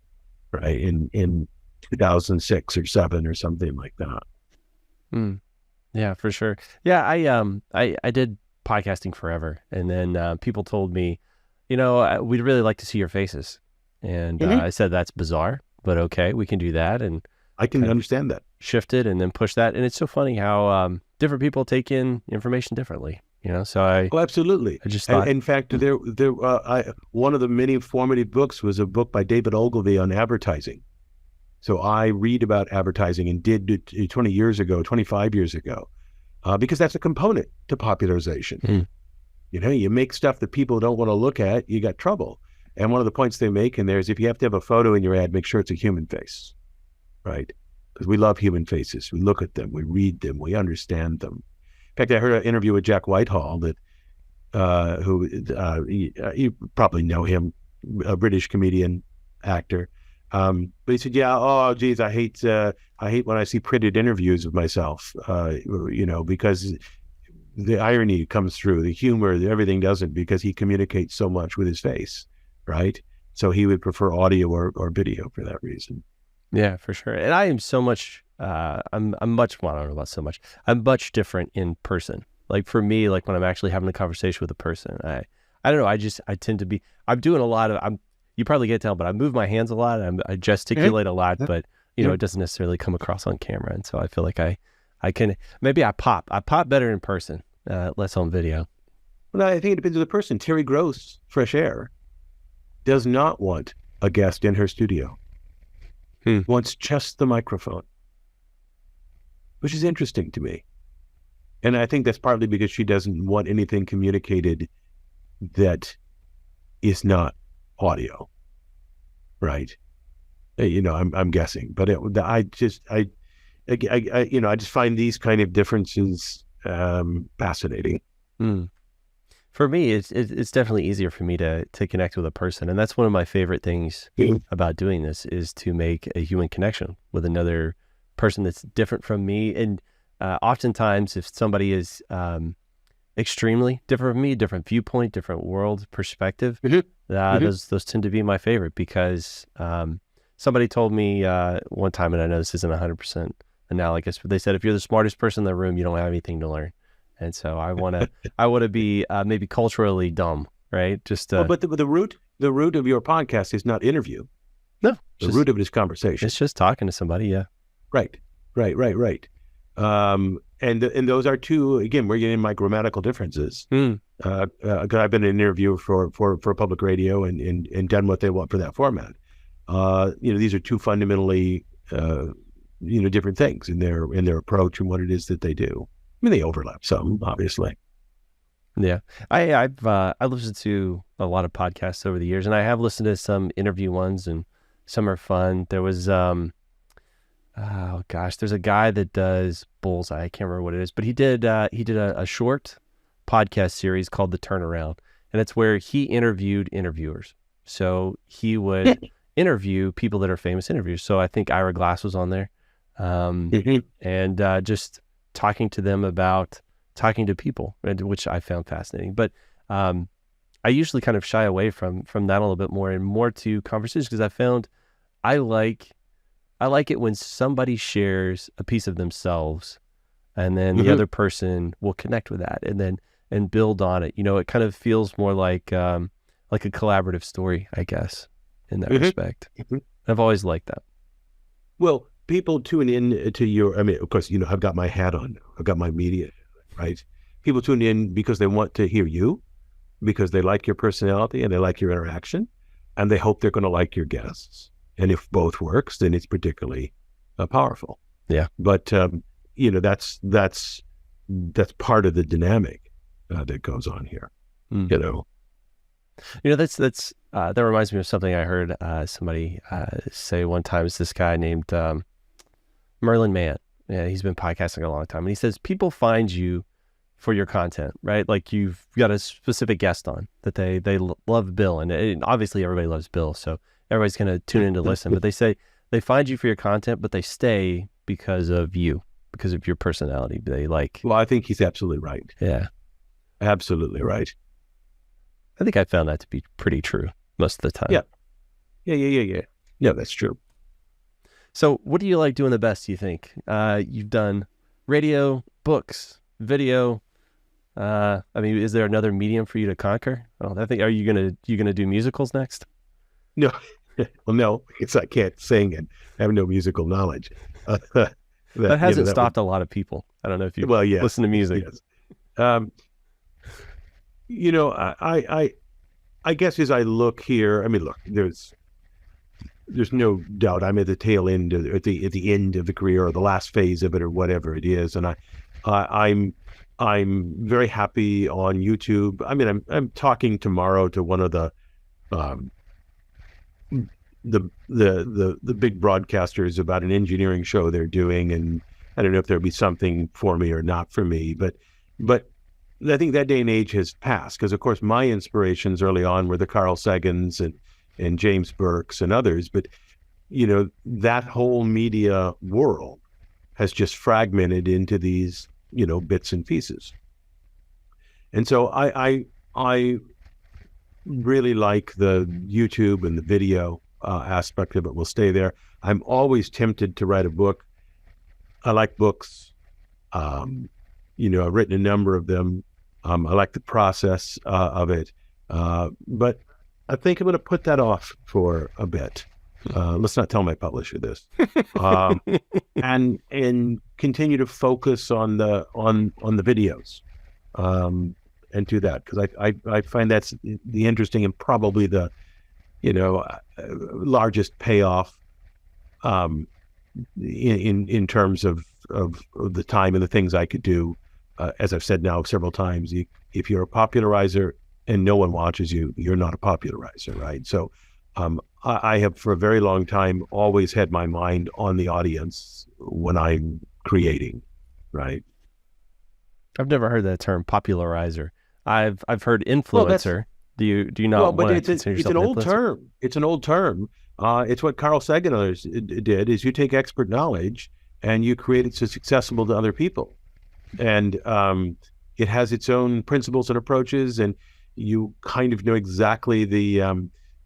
right? In 2006 or 7 or something like that. Yeah, for sure. Yeah, I did podcasting forever, and then people told me, we'd really like to see your faces, and I said that's bizarre, but okay, we can do that. And I can understand that. Shifted and then pushed that, and it's so funny how different people take in information differently. So absolutely. I just thought, in fact, one of the many formative books was a book by David Ogilvy on advertising, So I read about advertising and did it 20 years ago, 25 years ago, because that's a component to popularization. Mm. You know, you make stuff that people don't want to look at, you got trouble. And one of the points they make in there is if you have to have a photo in your ad, make sure it's a human face, right? Because we love human faces. We look at them, we read them, we understand them. In fact, I heard an interview with Jack Whitehall that, you probably know him, a British comedian, actor. But he said, yeah, oh, geez, I hate when I see printed interviews of myself, you know, because the irony comes through, the humor, everything doesn't, because he communicates so much with his face, right? So he would prefer audio or video for that reason. Yeah, for sure. And I am so much, I'm much, well, I don't know about so much. I'm much different in person. Like for me, like when I'm actually having a conversation with a person, I don't know. I tend to be, I'm doing a lot of, you probably can't tell, but I move my hands a lot. I gesticulate a lot, but you know, it doesn't necessarily come across on camera. And so I feel like I can, maybe I pop better in person, less on video. Well, I think it depends on the person. Terry Gross, Fresh Air, does not want a guest in her studio. Wants just the microphone, which is interesting to me. And I think that's partly because she doesn't want anything communicated that is not audio, right? You know, I'm guessing, but I just find these kind of differences fascinating. For me, it's definitely easier for me to connect with a person, and that's one of my favorite things about doing this is to make a human connection with another person that's different from me. And oftentimes, if somebody is extremely different from me, different viewpoint, different world perspective, those tend to be my favorite because somebody told me one time, and I know this isn't 100% analogous, but they said if you're the smartest person in the room, you don't have anything to learn. And so I want to be maybe culturally dumb, right? Just but the root of your podcast is not interview. No, the root of it is conversation. It's just talking to somebody. Yeah. Right. And those are two. Again, we're getting my grammatical differences. Because I've been an interviewer for public radio and done what they want for that format. These are two fundamentally different things in their approach and what it is that they do. I mean, they overlap some, obviously. Yeah, I've listened to a lot of podcasts over the years, and I have listened to some interview ones, and some are fun. There was, there's a guy that does Bullseye. I can't remember what it is, but he did a short podcast series called The Turnaround, and it's where he interviewed interviewers. So he would interview people that are famous interviewers. So I think Ira Glass was on there, and just talking to them about talking to people, which I found fascinating. But I usually kind of shy away from that a little bit more and more to conversations because I found I like it when somebody shares a piece of themselves and then the other person will connect with that and build on it. You know, it kind of feels more like a collaborative story, I guess, in that respect. I've always liked that. Well, people tune in to your, I mean, of course, I've got my hat on. I've got my media, right? People tune in because they want to hear you, because they like your personality and they like your interaction, and they hope they're going to like your guests. And if both works, then it's particularly powerful. Yeah. But, that's part of the dynamic that goes on here, that reminds me of something I heard somebody say one time. It's this guy named Merlin Mann. Yeah, he's been podcasting a long time. And he says, people find you for your content, right? Like you've got a specific guest on that they love Bill. And obviously everybody loves Bill. So everybody's going to tune in to listen. But they say they find you for your content, but they stay because of you, because of your personality. They like. Well, I think he's absolutely right. Yeah. Absolutely right. I think I found that to be pretty true most of the time. Yeah. Yeah, that's true. So what do you like doing the best, do you think? You've done radio, books, video. I mean, is there another medium for you to conquer? I think, are you gonna do musicals next? No. Well, no, because I can't sing and have no musical knowledge. That hasn't stopped a lot of people. I don't know if you listen to music. Yes. I guess as I look here, I mean, look, there's no doubt I'm at the tail end, at the end of the career, or the last phase of it, or whatever it is. And I'm very happy on YouTube. I mean, I'm talking tomorrow to one of the big broadcasters about an engineering show they're doing, and I don't know if there'll be something for me or not for me, but I think that day and age has passed, because of course my inspirations early on were the Carl Sagans and James Burks and others, but that whole media world has just fragmented into these bits and pieces. And so I really like the YouTube and the video aspect of it. Will stay there. I'm always tempted to write a book. I like books. I've written a number of them. I like the process of it. But I think I'm going to put that off for a bit. Let's not tell my publisher this. And continue to focus on the videos, and do that, because I find that's the interesting and probably the largest payoff in terms of the time and the things I could do. As I've said now several times, if you're a popularizer and no one watches you, you're not a popularizer, right? So I have for a very long time always had my mind on the audience when I'm creating, right? I've never heard that term, popularizer. I've heard influencer. Do you not want to consider yourself it's an old term. It's an old term. It's what Carl Sagan and others did, is you take expert knowledge and you create it so it's accessible to other people. And it has its own principles and approaches, and you kind of know exactly the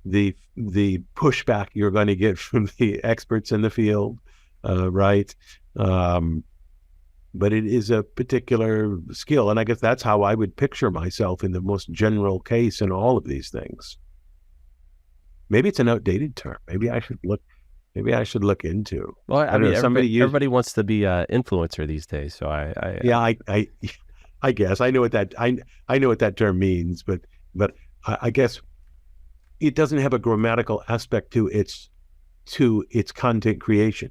pushback you're going to get from the experts in the field, right? But it is a particular skill, and I guess that's how I would picture myself in the most general case in all of these things. Maybe it's an outdated term. Maybe I should look into. Well, I mean, everybody wants to be an influencer these days, so I guess I know what that term means, but I guess it doesn't have a grammatical aspect to its content creation,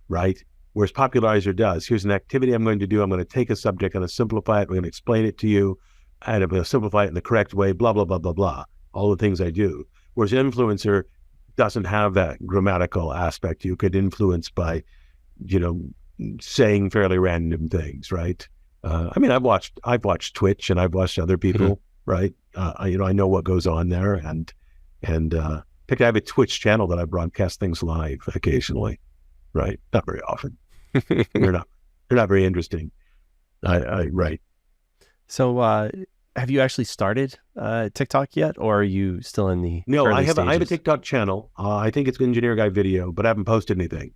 right? Whereas popularizer does. Here's an activity I'm going to do. I'm going to take a subject, I'm going to simplify it, I'm going to explain it to you, and I'm going to simplify it in the correct way, blah, blah, blah, blah, blah, all the things I do. Whereas influencer doesn't have that grammatical aspect. You could influence by, saying fairly random things, right? I mean, I've watched Twitch, and I've watched other people, right? I know what goes on there, and I have a Twitch channel that I broadcast things live occasionally, right? Not very often. They're not very interesting. Right. So, have you actually started TikTok yet, or are you still in the No, early I have stages? a TikTok channel. I think it's Engineer Guy Video, but I haven't posted anything.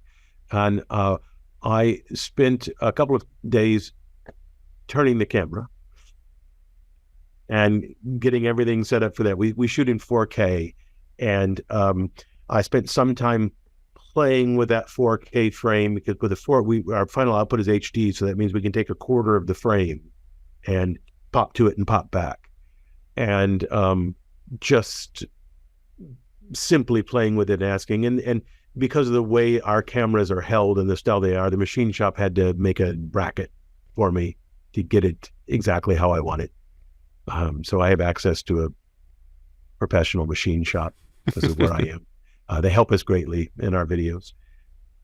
And I spent a couple of days turning the camera and getting everything set up for that. We shoot in 4K, and I spent some time playing with that 4K frame, because with our final output is HD, so that means we can take a quarter of the frame and pop to it and pop back, and just simply playing with it and asking, and because of the way our cameras are held and the style they are, the machine shop had to make a bracket for me to get it exactly how I want it. So I have access to a professional machine shop because of where I am. They help us greatly in our videos.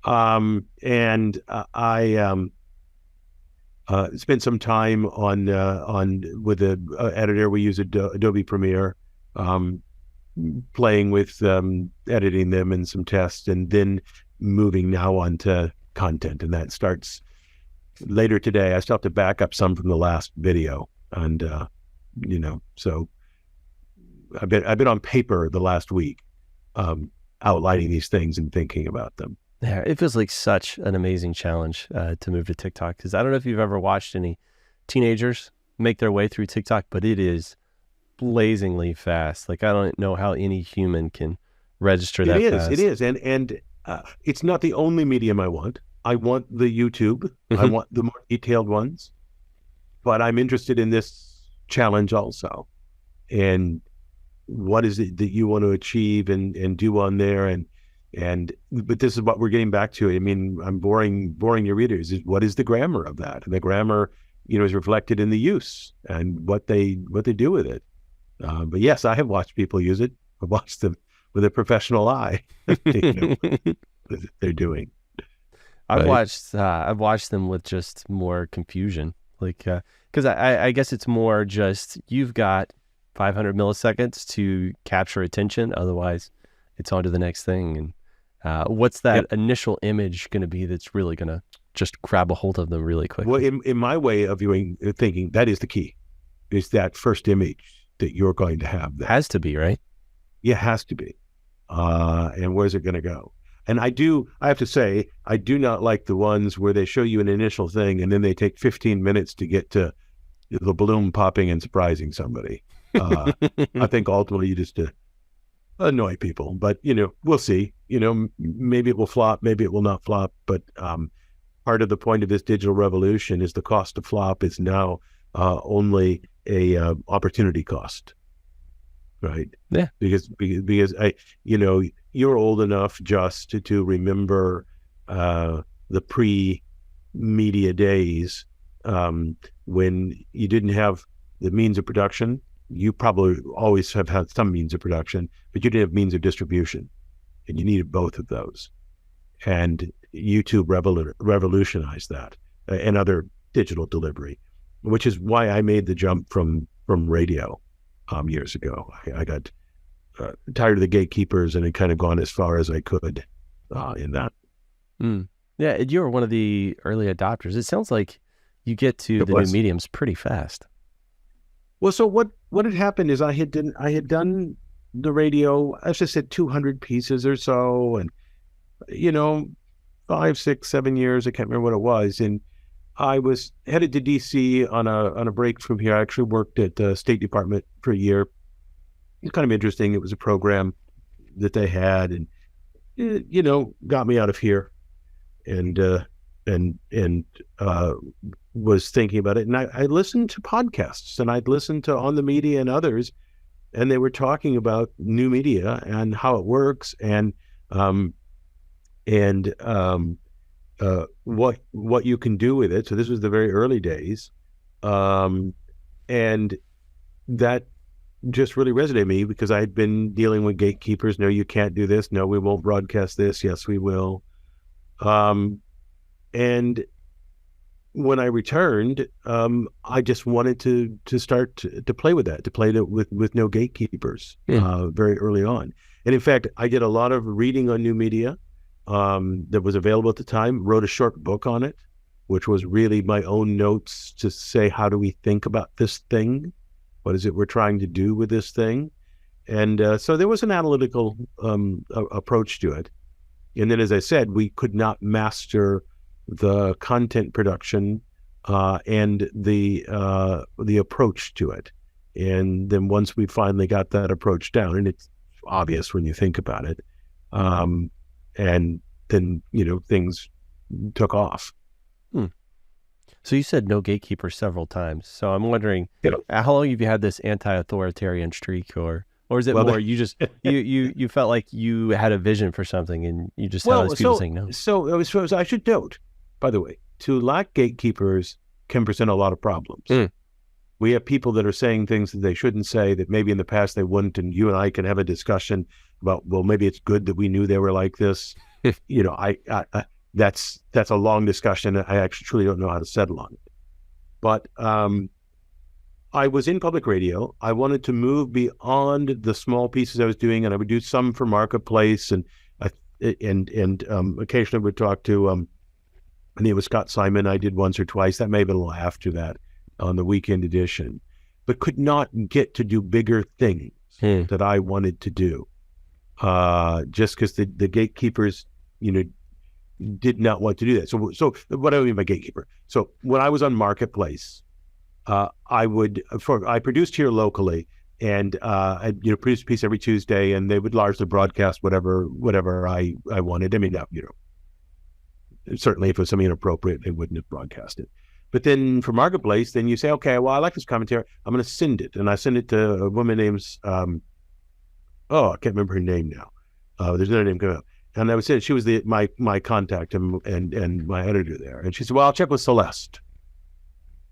And I spent some time with the editor. We use Adobe Premiere, playing with editing them and some tests, and then moving now on to content. And that starts later today. I still have to back up some from the last video. And, so I've been on paper the last week, outlining these things and thinking about them. Yeah, it feels like such an amazing challenge to move to TikTok, because I don't know if you've ever watched any teenagers make their way through TikTok, but it is blazingly fast. Like, I don't know how any human can register that fast. It is. And it's not the only medium I want. I want the YouTube. I want the more detailed ones, but I'm interested in this challenge also. And what is it that you want to achieve and do on there, but this is what we're getting back to. I mean, I'm boring your readers. Is what is the grammar of that? And the grammar, is reflected in the use and what they do with it. But yes, I have watched people use it. I've watched them with a professional eye. What they're doing. I've watched them with just more confusion, like because I guess it's more just you've got 500 milliseconds to capture attention, otherwise it's on to the next thing. And what's that initial image going to be that's really going to just grab a hold of them really quick? Well, in my way of thinking, that is the key. Is that first image that you're going to have. That has to be, right? Yeah, it has to be. And where's it going to go? And I have to say, I do not like the ones where they show you an initial thing and then they take 15 minutes to get to the balloon popping and surprising somebody. I think ultimately you just annoy people, but we'll see. Maybe it will flop, maybe it will not flop. But part of the point of this digital revolution is the cost to flop is now only a opportunity cost, right? Yeah, because you're old enough just to remember the pre-media days when you didn't have the means of production. You probably always have had some means of production, but you didn't have means of distribution, and you needed both of those. And YouTube revolutionized that and other digital delivery, which is why I made the jump from radio years ago. I got tired of the gatekeepers and had kind of gone as far as I could in that. Yeah, you were one of the early adopters. It sounds like you get to the new mediums pretty fast. Well, so what had happened is I had done the radio, as I said, 200 pieces or so, and 5, 6, 7 years, I can't remember what it was, and I was headed to DC on a break from here. I actually worked at the State Department for a year. It was kind of interesting. It was a program that they had, and got me out of here, and was thinking about it. And I listened to podcasts, and I'd listened to On the Media and others, and they were talking about new media and how it works, and what you can do with it. So this was the very early days, and that just really resonated with me because I had been dealing with gatekeepers. No, you can't do this. No, we won't broadcast this. Yes, we will. And when I returned, I just wanted to start to play with that, to play with no gatekeepers very early on. And in fact, I did a lot of reading on new media that was available at the time, wrote a short book on it, which was really my own notes to say, how do we think about this thing? What is it we're trying to do with this thing? And so there was an analytical approach to it. And then, as I said, we could not master the content production and the approach to it. And then once we finally got that approach down, and it's obvious when you think about it, and then things took off. So you said no gatekeeper several times. So I'm wondering, how long have you had this anti-authoritarian streak, or is it more you just you felt like you had a vision for something and you just had all these people saying no? So I should note, by the way, to lack gatekeepers can present a lot of problems. We have people that are saying things that they shouldn't say, that maybe in the past they wouldn't, and you and I can have a discussion about, well, maybe it's good that we knew they were like this. That's a long discussion. I actually truly don't know how to settle on it. But I was in public radio. I wanted to move beyond the small pieces I was doing, and I would do some for Marketplace, and occasionally would talk to I think it was Scott Simon. I did once or twice. That may have been a little after that on the weekend edition, but could not get to do bigger things that I wanted to do, just because the gatekeepers, did not want to do that. So what do I mean by gatekeeper? So when I was on Marketplace, I produced here locally, and I produced a piece every Tuesday, and they would largely broadcast whatever I wanted. I mean, certainly if it was something inappropriate, they wouldn't have broadcast it. But then for Marketplace, then you say, okay, well, I like this commentary. I'm going to send it. And I send it to a woman named I can't remember her name now. There's another name coming up. And I was saying she was my contact and my editor there. And she said, well, I'll check with Celeste.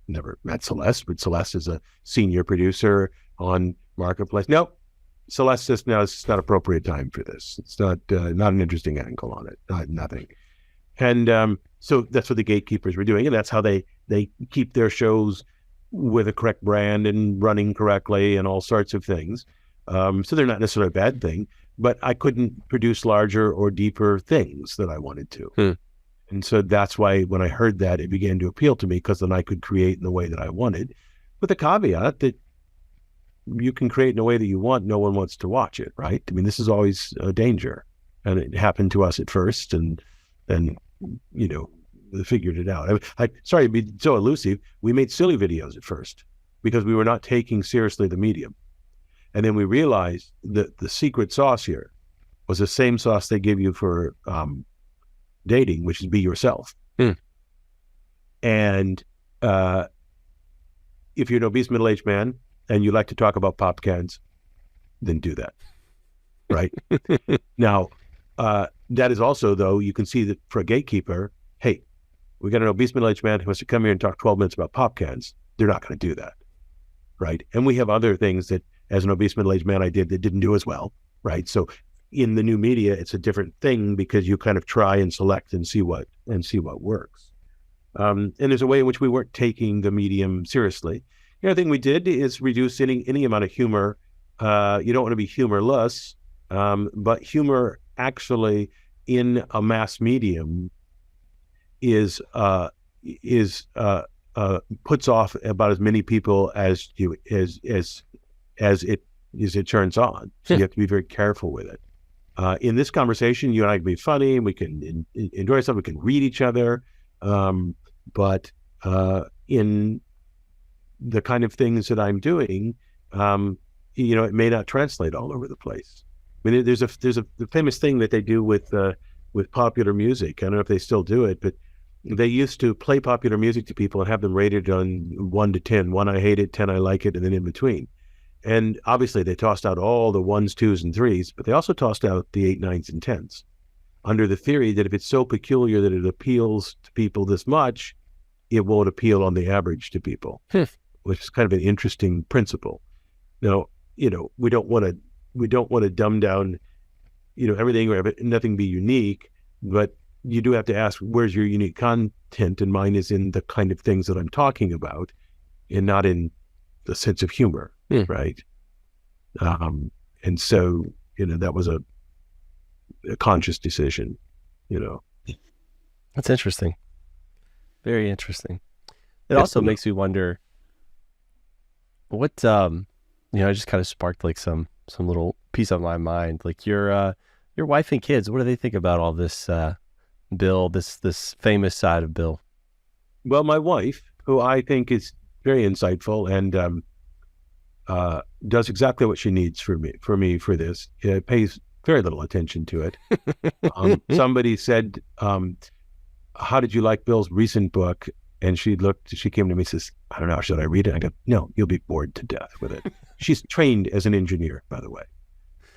Never met Celeste, but Celeste is a senior producer on Marketplace. Nope. Celeste says, no, it's not appropriate time for this. It's not an interesting angle on it. Nothing. And so that's what the gatekeepers were doing. And that's how they keep their shows with a correct brand and running correctly and all sorts of things. So they're not necessarily a bad thing, but I couldn't produce larger or deeper things that I wanted to. And so that's why when I heard that, it began to appeal to me, because then I could create in the way that I wanted, with the caveat that you can create in a way that you want. No one wants to watch it, right? I mean, this is always a danger. And it happened to us at first, and then, figured it out. Sorry to be so elusive. We made silly videos at first because we were not taking seriously the medium. And then we realized that the secret sauce here was the same sauce they give you for dating, which is be yourself. And if you're an obese middle-aged man and you like to talk about pop cans, then do that. Right? Now, that is also, though, you can see that for a gatekeeper, hey, we got an obese middle-aged man who wants to come here and talk 12 minutes about pop cans. They're not going to do that. Right? And we have other things that, as an obese middle-aged man, I did that didn't do as well. Right? So in the new media, it's a different thing, because you kind of try and select and see what works. And there's a way in which we weren't taking the medium seriously. The other thing we did is reduce any amount of humor. You don't want to be humorless, but humor actually in a mass medium is puts off about as many people as it turns on. So you have to be very careful with it. In this conversation, you and I can be funny, and we can enjoy stuff. We can read each other, but in the kind of things that I'm doing, it may not translate all over the place. I mean, there's the famous thing that they do with popular music. I don't know if they still do it, but they used to play popular music to people and have them rated on 1 to 10. 1, I hate it; 10, I like it; and then in between. And obviously, they tossed out all the 1s, 2s, and 3s, but they also tossed out the 8, 9s, and 10s, under the theory that if it's so peculiar that it appeals to people this much, it won't appeal on the average to people, which is kind of an interesting principle. Now, we don't want to dumb down, everything, or have nothing be unique, but you do have to ask, where's your unique content? And mine is in the kind of things that I'm talking about, and not in the sense of humor, right? And so, that was a conscious decision, That's interesting. Very interesting. It also makes me wonder what, I just kind of sparked like some little piece on my mind. Like your wife and kids, what do they think about all this, Bill, this famous side of Bill? Well, my wife, who I think is very insightful and does exactly what she needs for this, pays very little attention to it. Somebody said, how did you like Bill's recent book? And she came to me and says, I don't know, should I read it? I go, no, you'll be bored to death with it. She's trained as an engineer, by the way,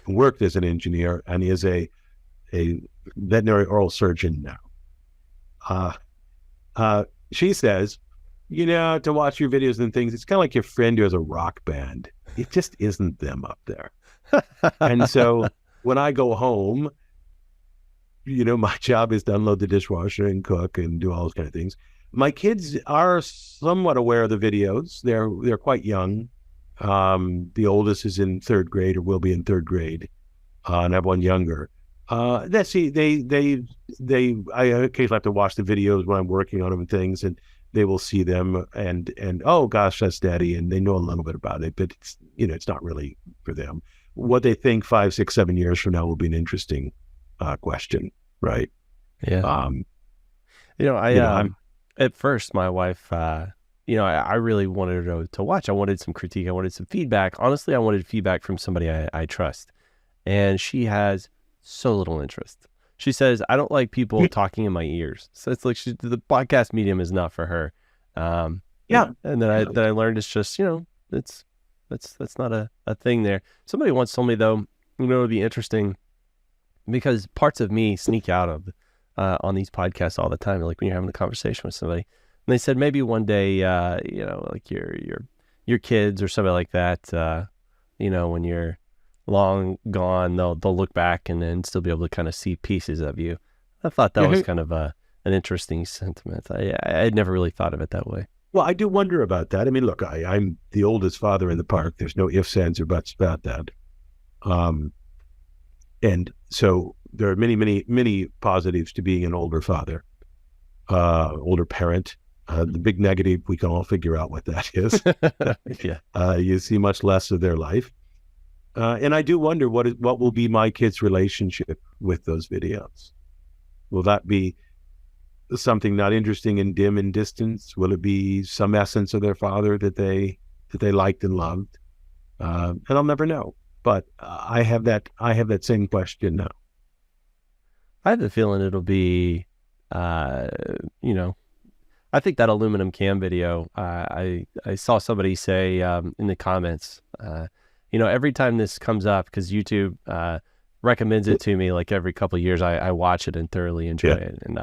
worked as an engineer, and is a veterinary oral surgeon now. She says, to watch your videos and things, it's kind of like your friend who has a rock band. It just isn't them up there. And so when I go home, my job is to unload the dishwasher and cook and do all those kind of things. My kids are somewhat aware of the videos. They're quite young. The oldest is in 3rd grade, or will be in 3rd grade, and I have one younger. I occasionally have to watch the videos when I'm working on them and things, and they will see them and oh gosh, that's Daddy, and they know a little bit about it, but it's not really for them. What they think 5, 6, 7 years from now will be an interesting question, right? Yeah. At first, my wife, I really wanted her to watch. I wanted some critique. I wanted some feedback. Honestly, I wanted feedback from somebody I trust. And she has so little interest. She says, I don't like people talking in my ears. So it's like the podcast medium is not for her. Yeah. And then I learned it's just, that's not a thing there. Somebody once told me, though, it'll be interesting because parts of me sneak out of on these podcasts all the time. Like when you're having a conversation with somebody, and they said maybe one day, like your kids or somebody like that, when you're long gone, they'll look back and then still be able to kind of see pieces of you. I thought that was kind of an interesting sentiment. I had never really thought of it that way. Well, I do wonder about that. I mean, look, I'm the oldest father in the park. There's no ifs, ands, or buts about that. And so there are many, many, many positives to being an older father, older parent. The big negative, we can all figure out what that is. Yeah. You see much less of their life. And I do wonder what will be my kids' relationship with those videos. Will that be something not interesting and dim and distant? Will it be some essence of their father that they liked and loved? And I'll never know. But I have that same question now. I have the feeling it'll be, I think that aluminum can video, I saw somebody say in the comments, every time this comes up, because YouTube recommends it to me like every couple of years, I watch it and thoroughly enjoy it. And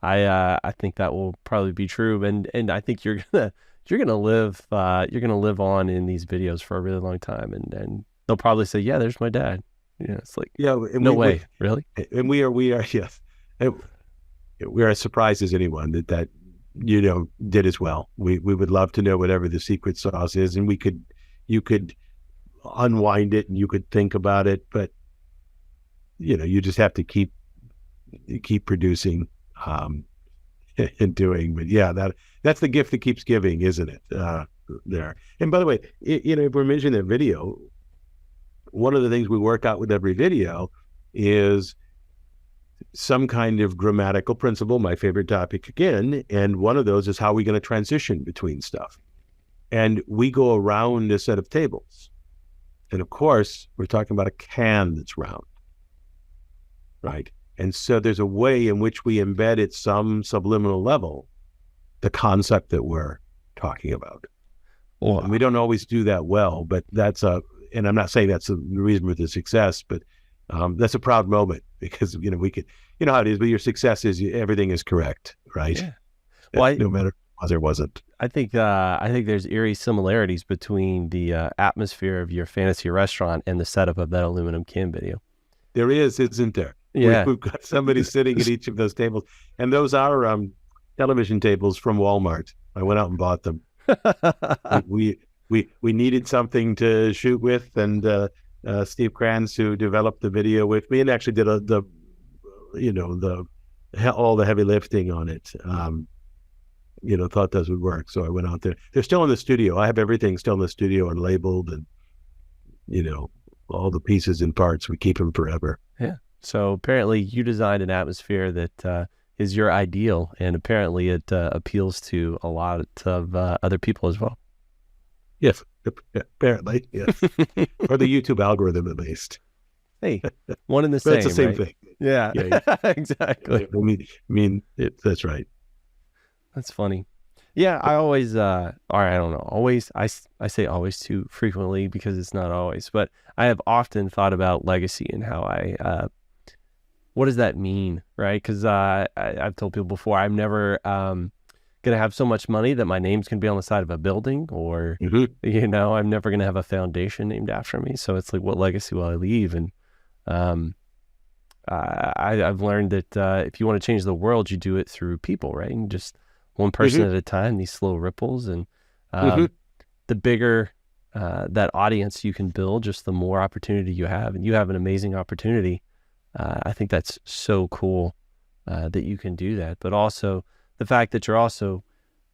I think that will probably be true. And I think you're gonna live on in these videos for a really long time. And they'll probably say, yeah, there's my dad. Yeah, it's like, no way, really? And we are, yes. We are as surprised as anyone that did as well. We would love to know whatever the secret sauce is, and you could unwind it and you could think about it, but you just have to keep producing and doing. But yeah, that's the gift that keeps giving, isn't it? There. And by the way, if we're mentioning that video, one of the things we work out with every video is some kind of grammatical principle, my favorite topic again, and one of those is how we're going to transition between stuff. And we go around a set of tables. And of course, we're talking about a can that's round, right? And so there's a way in which we embed at some subliminal level the concept that we're talking about. Wow. And we don't always do that well, but and I'm not saying that's the reason for the success, but that's a proud moment because, we could, how it is, but your success is everything is correct, right? Yeah. Well, no matter what there wasn't. I think there's eerie similarities between the atmosphere of your fantasy restaurant and the setup of that aluminum can video. There is, isn't there? Yeah. We've got somebody sitting at each of those tables, and those are television tables from Walmart. I went out and bought them. we needed something to shoot with, and Steve Kranz, who developed the video with me and actually did all the heavy lifting on it. Thought those would work, so I went out there. They're still in the studio. I have everything still in the studio and labeled, and all the pieces and parts. We keep them forever. Yeah. So apparently, you designed an atmosphere that is your ideal, and apparently it appeals to a lot of other people as well. Yes, apparently, yes. Or the YouTube algorithm, at least. Hey, one and the same. It's the same right? thing. Yeah. Exactly. I mean, that's right. That's funny. Yeah, I always, or I don't know, always, I say always too frequently because it's not always, but I have often thought about legacy and how what does that mean, right? Because I've told people before, I'm never going to have so much money that my name's going to be on the side of a building, or, I'm never going to have a foundation named after me. So it's like, what legacy will I leave? And I've learned that if you want to change the world, you do it through people, right? And just one person at a time, these slow ripples. And the bigger that audience you can build, just the more opportunity you have. And you have an amazing opportunity. I think that's so cool that you can do that. But also the fact that you're also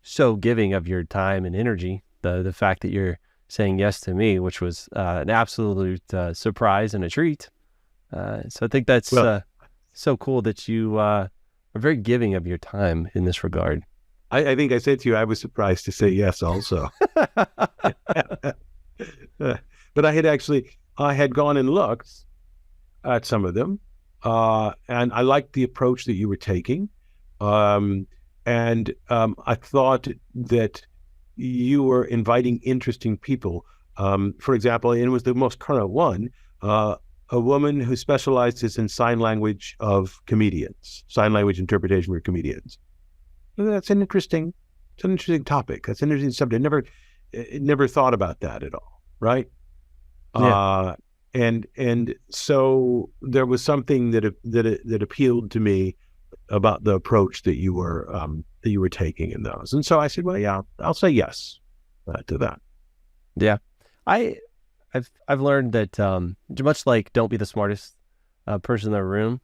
so giving of your time and energy, the fact that you're saying yes to me, which was an absolute surprise and a treat. So I think that's so cool that you are very giving of your time in this regard. I think I said to you, I was surprised to say yes also. But I had gone and looked at some of them, and I liked the approach that you were taking. And I thought that you were inviting interesting people. For example, and it was the most current one, a woman who specializes in sign language of comedians, sign language interpretation for comedians. That's an interesting topic. That's an interesting subject. Never thought about that at all, right? Yeah. And so there was something that appealed to me about the approach that you were taking in those. And so I said, well, yeah, I'll say yes to that. Yeah. I've learned that much like don't be the smartest person in the room.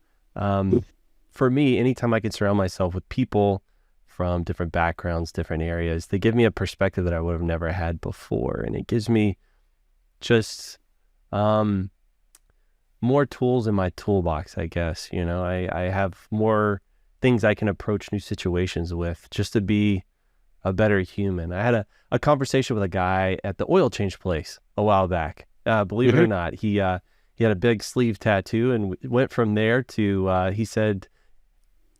For me, anytime I can surround myself with people from different backgrounds, different areas, they give me a perspective that I would have never had before, and it gives me just more tools in my toolbox, I guess. I have more things I can approach new situations with just to be a better human. I had a conversation with a guy at the oil change place a while back. Believe it or not, he had a big sleeve tattoo, and went from there to, he said,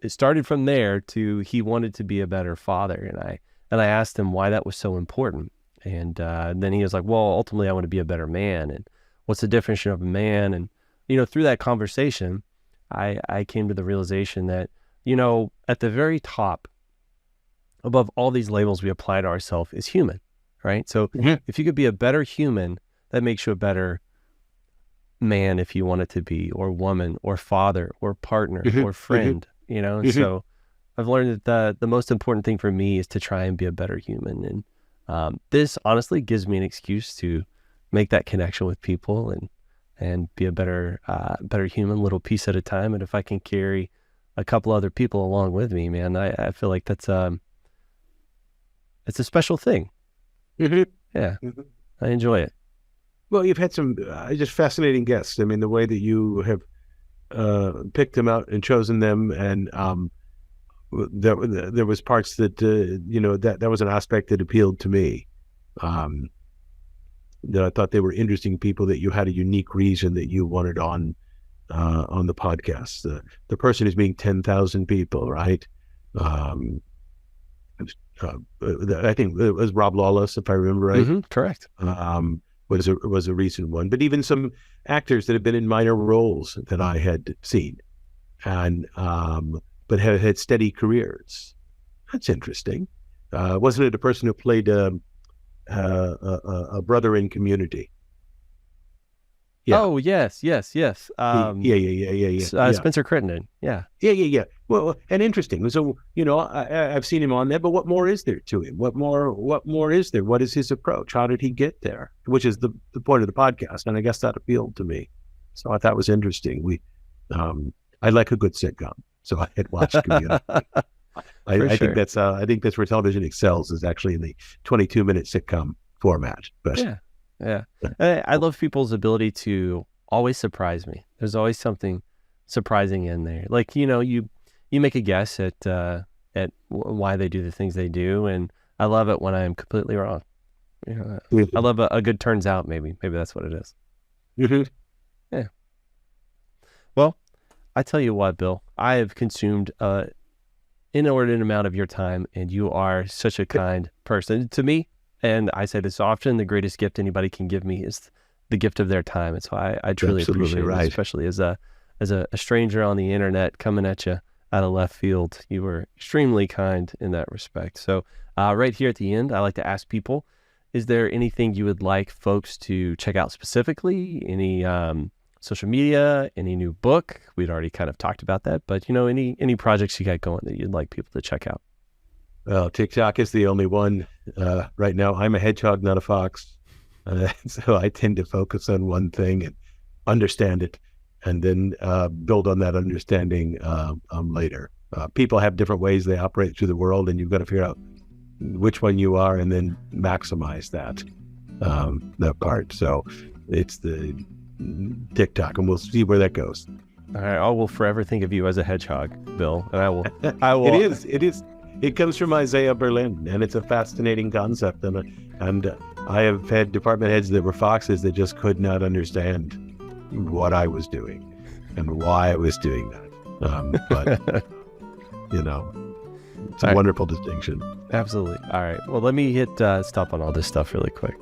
it started from there to he wanted to be a better father. And I asked him why that was so important. And then he was like, well, ultimately I want to be a better man. And what's the definition of a man? And, through that conversation, I came to the realization that, at the very top, above all these labels we apply to ourselves, is human, right? So if you could be a better human, that makes you a better man if you want it to be, or woman, or father, or partner, or friend, And so I've learned that the most important thing for me is to try and be a better human. And this honestly gives me an excuse to make that connection with people and be a better human, little piece at a time. And if I can carry a couple other people along with me, man, I feel like it's a special thing. Yeah, I enjoy it. Well, you've had some just fascinating guests. I mean, the way that you have picked them out and chosen them, and there was parts that that was an aspect that appealed to me. That I thought they were interesting people, that you had a unique reason that you wanted on the podcast. The person is being 10,000 people, right? I think it was Rob Lawless, if I remember right. Correct. Was a recent one, but even some actors that have been in minor roles that I had seen, and but have had steady careers. That's interesting. Wasn't it a person who played a brother in Community? Yeah. Oh, yes. Yeah. Spencer Crittenden. Yeah. Well, and interesting. So, I've seen him on there, but what more is there to him? What more is there? What is his approach? How did he get there? Which is the point of the podcast. And I guess that appealed to me. So I thought it was interesting. I like a good sitcom. So I had watched Community. I think that's where television excels, is actually in the 22-minute sitcom format. But yeah. I love people's ability to always surprise me. There's always something surprising in there. Like, you make a guess at why they do the things they do, and I love it when I am completely wrong. I love a good turns out. Maybe that's what it is. Yeah. Well, I tell you what, Bill, I have consumed inordinate amount of your time, and you are such a kind person to me. And I say this often, the greatest gift anybody can give me is the gift of their time. And so I truly appreciate it, especially as a stranger on the internet coming at you out of left field. You were extremely kind in that respect. So right here at the end, I like to ask people, is there anything you would like folks to check out specifically? Any social media, any new book? We'd already kind of talked about that, but any projects you got going that you'd like people to check out? Well, TikTok is the only one right now. I'm a hedgehog, not a fox. So I tend to focus on one thing and understand it, and then build on that understanding later. People have different ways they operate through the world, and you've got to figure out which one you are and then maximize that part. So it's the TikTok, and we'll see where that goes. All right, I will forever think of you as a hedgehog, Bill, and I will. It is. It comes from Isaiah Berlin, and it's a fascinating concept. And I have had department heads that were foxes that just could not understand what I was doing and why I was doing that. But it's a wonderful distinction. Absolutely. All right. Well, let me hit stop on all this stuff really quick.